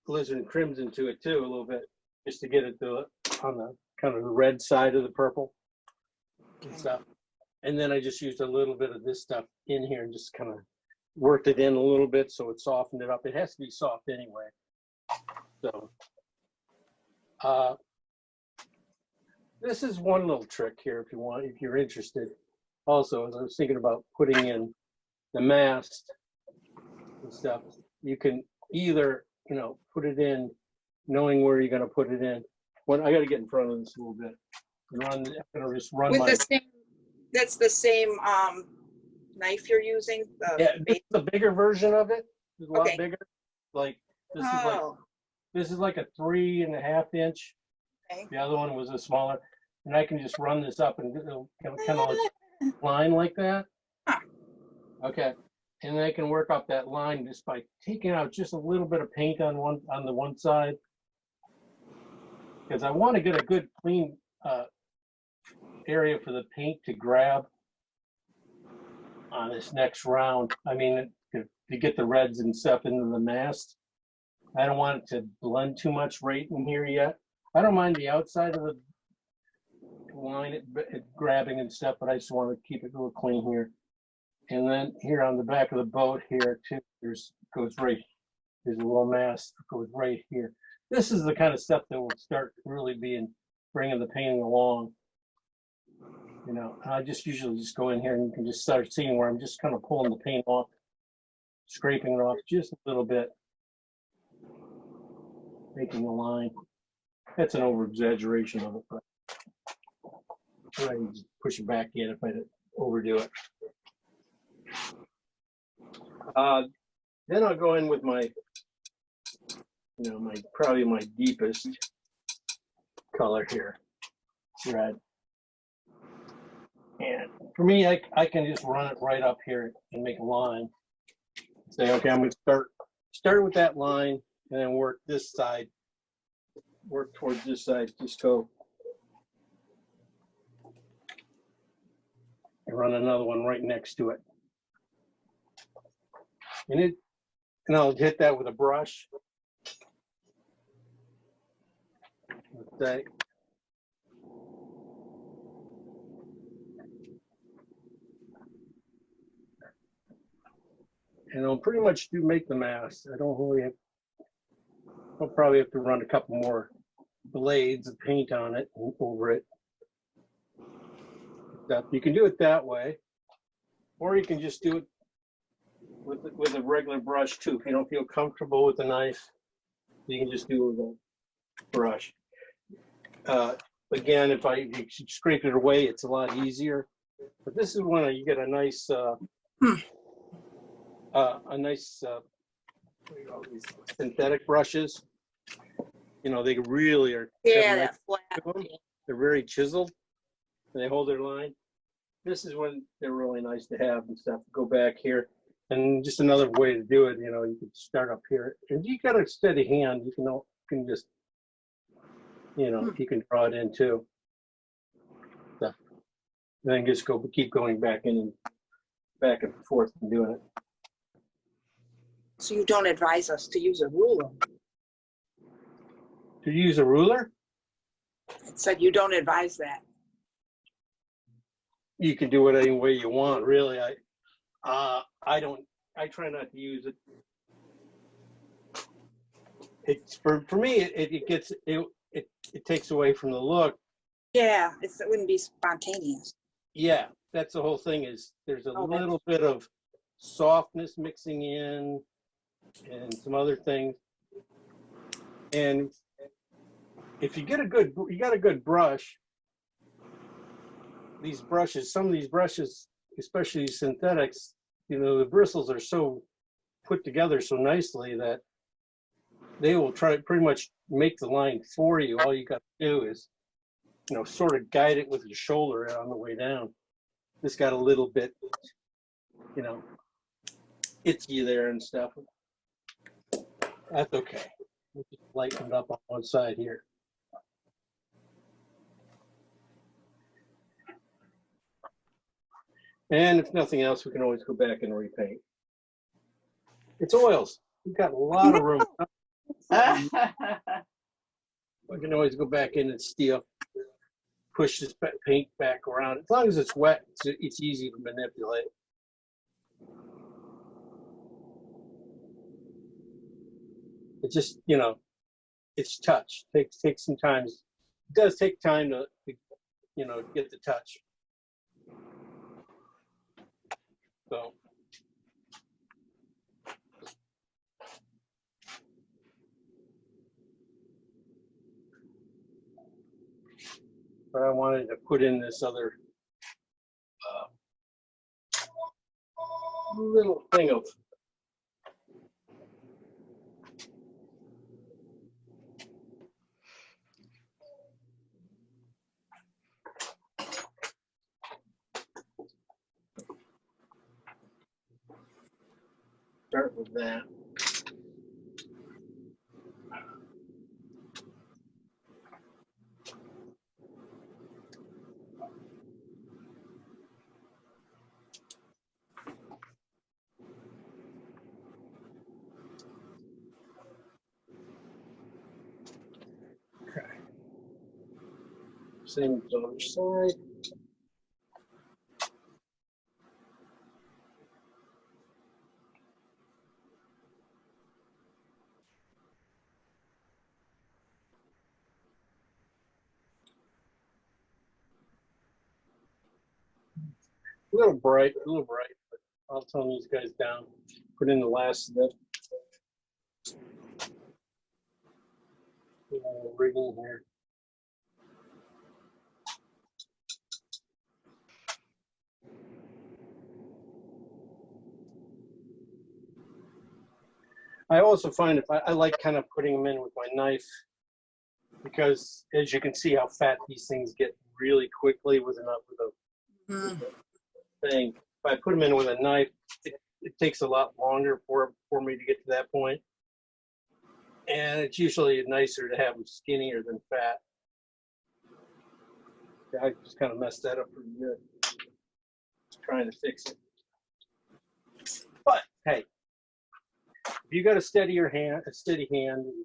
alizarin crimson to it too, a little bit, just to get it on the kind of the red side of the purple and stuff. And then I just used a little bit of this stuff in here and just kind of worked it in a little bit so it softened it up. It has to be soft anyway. So this is one little trick here if you're interested. Also, as I was thinking about putting in the mast and stuff, you can either, put it in knowing where you're going to put it in. I got to get in front of this a little bit. I'm gonna just run With the same, that's the same knife you're using? Yeah, this is a bigger version of it. It's a lot Okay. bigger. Like this Oh, is like a 3.5 inch. okay. The other one was a smaller, and I can just run this up and it'll kind of like line like that. Huh. Okay, and then I can work up that line just by taking out just a little bit of paint on the one side, because I want to get a good clean area for the paint to grab on this next round. I mean, to get the reds and stuff into the mast. I don't want it to blend too much right in here yet. I don't mind the outside of the line it grabbing and stuff, but I just want to keep it real clean here. And then here on the back of the boat here too, there's a little mast that goes right here. This is the kind of stuff that will start really bringing the painting along. I just usually just go in here and you can just start seeing where I'm just kind of pulling the paint off, scraping it off just a little bit, making a line. That's an over exaggeration of it, but I can just push it back in if I overdo it. Then I'll go in with my, probably my deepest color here, red. And for me, I can just run it right up here and make a line. Say, okay, I'm going to start with that line and then work this side, work towards this side, just go and run another one right next to it. And I'll hit that with a brush. Okay. And I'll pretty much make the mask. I don't really have, I'll probably have to run a couple more blades of paint on it and over it. You can do it that way, or you can just do it with a regular brush too. If you don't feel comfortable with the knife, you can just do it with a brush. Again, if you scrape it away, it's a lot easier. But this is when you get a nice, these synthetic brushes. They really are. Yeah, that flat. They're very chiseled. And they hold their line. This is when they're really nice to have and stuff. Go back here. And just another way to do it, you can start up here. And you got a steady hand, you can just, you can draw it in too. So, and then just keep going back in and back and forth and doing it. So you don't advise us to use a ruler? To use a ruler? It said you don't advise that. You can do it any way you want, really. I try not to use it. It's for me. It takes away from the look. Yeah, it wouldn't be spontaneous. Yeah, that's the whole thing. Is there's a little bit of softness mixing in, and some other things. And if you got a good brush. Some of these brushes, especially synthetics, the bristles are so put together so nicely that they will try to pretty much make the line for you. All you got to do is, sort of guide it with your shoulder on the way down. This got a little bit, itchy there and stuff. That's okay. We'll just lighten it up on one side here. And if nothing else, we can always go back and repaint. It's oils. We've got a lot of room. We can always go back in and steal, push this paint back around. As long as it's wet, it's easy to manipulate. It just, it's touch. Takes some time. It does take time to get the touch. So. But I wanted to put in this other little thing of start with that. Same as the other side. A little bright, but I'll tone these guys down. Put in the last of it. Rigging here. I also find if I like kind of putting them in with my knife, because as you can see how fat these things get really quickly with a Mm. thing. If I put them in with a knife, it takes a lot longer for me to get to that point. And it's usually nicer to have them skinnier than fat. I just kind of messed that up pretty good. Just trying to fix it. But hey, if you got a steady hand and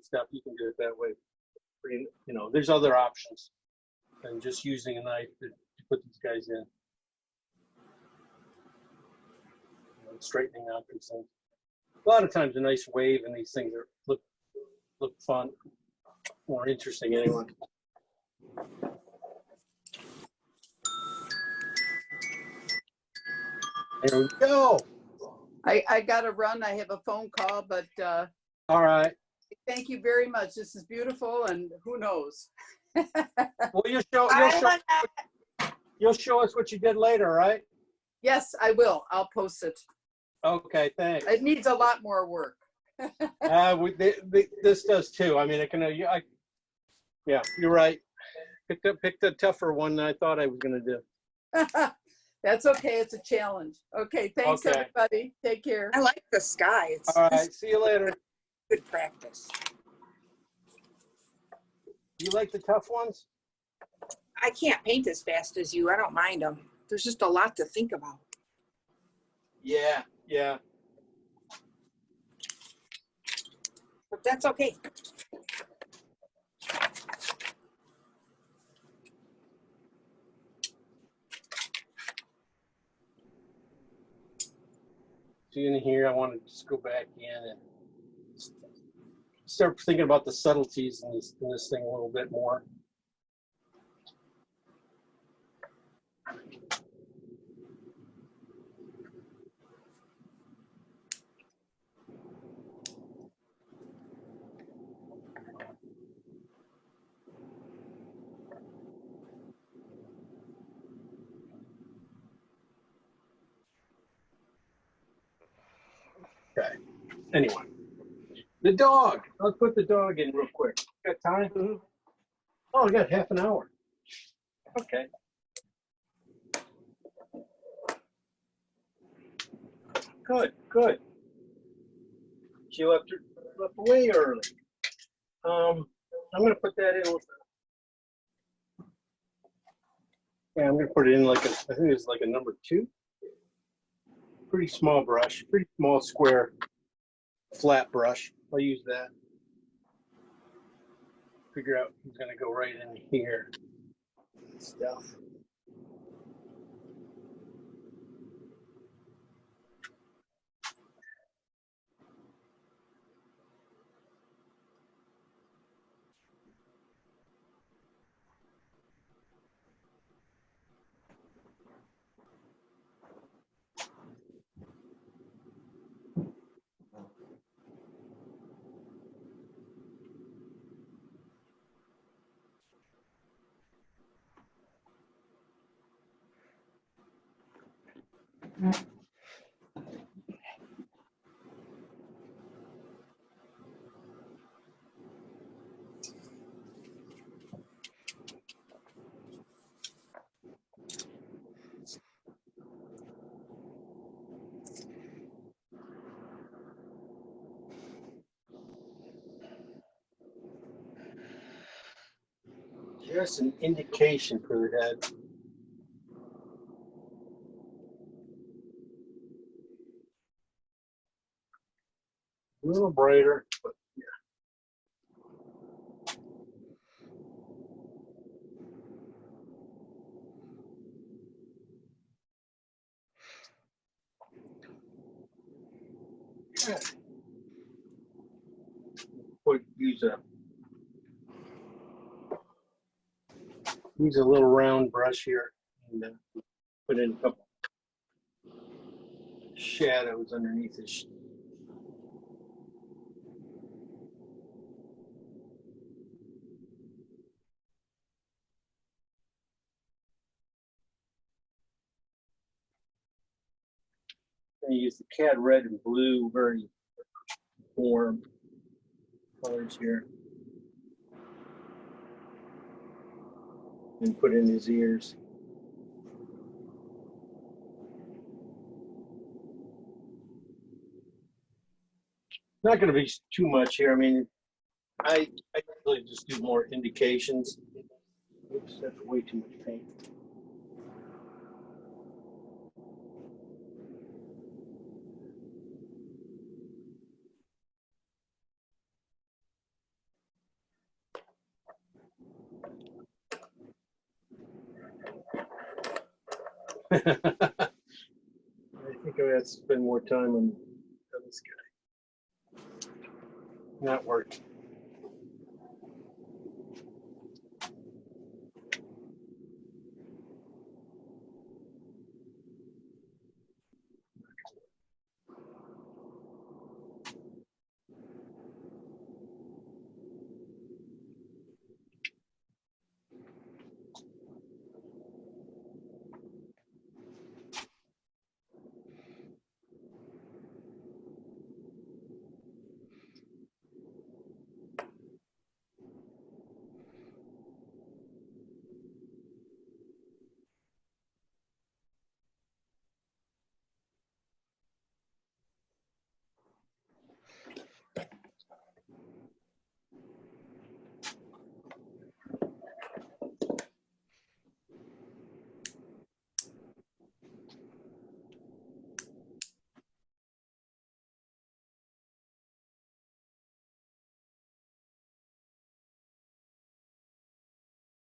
stuff, you can do it that way. You know, there's other options than just using a knife to put these guys in. You know, straightening out these things. A lot of times a nice wave and these things look fun, more interesting anyway. There we go. I gotta run. I have a phone call, but All right. thank you very much. This is beautiful, and who knows? Well, you'll show us what you did later, right? Yes, I will. I'll post it. Okay, thanks. It needs a lot more work. This does too. I mean, it can. Yeah, you're right. Picked a tougher one than I thought I was going to do. That's okay. It's a challenge. Okay. Thanks, Okay. everybody. Take care. I like the sky. It's All this right. See you later. is good practice. You like the tough ones? I can't paint as fast as you. I don't mind them. There's just a lot to think about. Yeah. Yeah. But that's okay. See in here, I want to just go back in and start thinking about the subtleties in this thing a little bit more. Okay. Anyway, the dog. Let's put the dog in real quick. Got time? Oh, I got half an hour. Okay. Good, good. She left way early. I'm gonna put that in with yeah, I'm gonna put it in like I think it's like a number 2. Pretty small brush, pretty small square flat brush. I'll use that. Figure out who's gonna go right in here. Stuff. Just an indication for the head. A little brighter, but yeah. Use a little round brush here and put in a couple shadows underneath this. I use the cad red and blue very warm colors here. And put in his ears. Not going to be too much here. I mean, I usually just do more indications. Oops, that's way too much paint. I think I have to spend more time on this guy. That worked.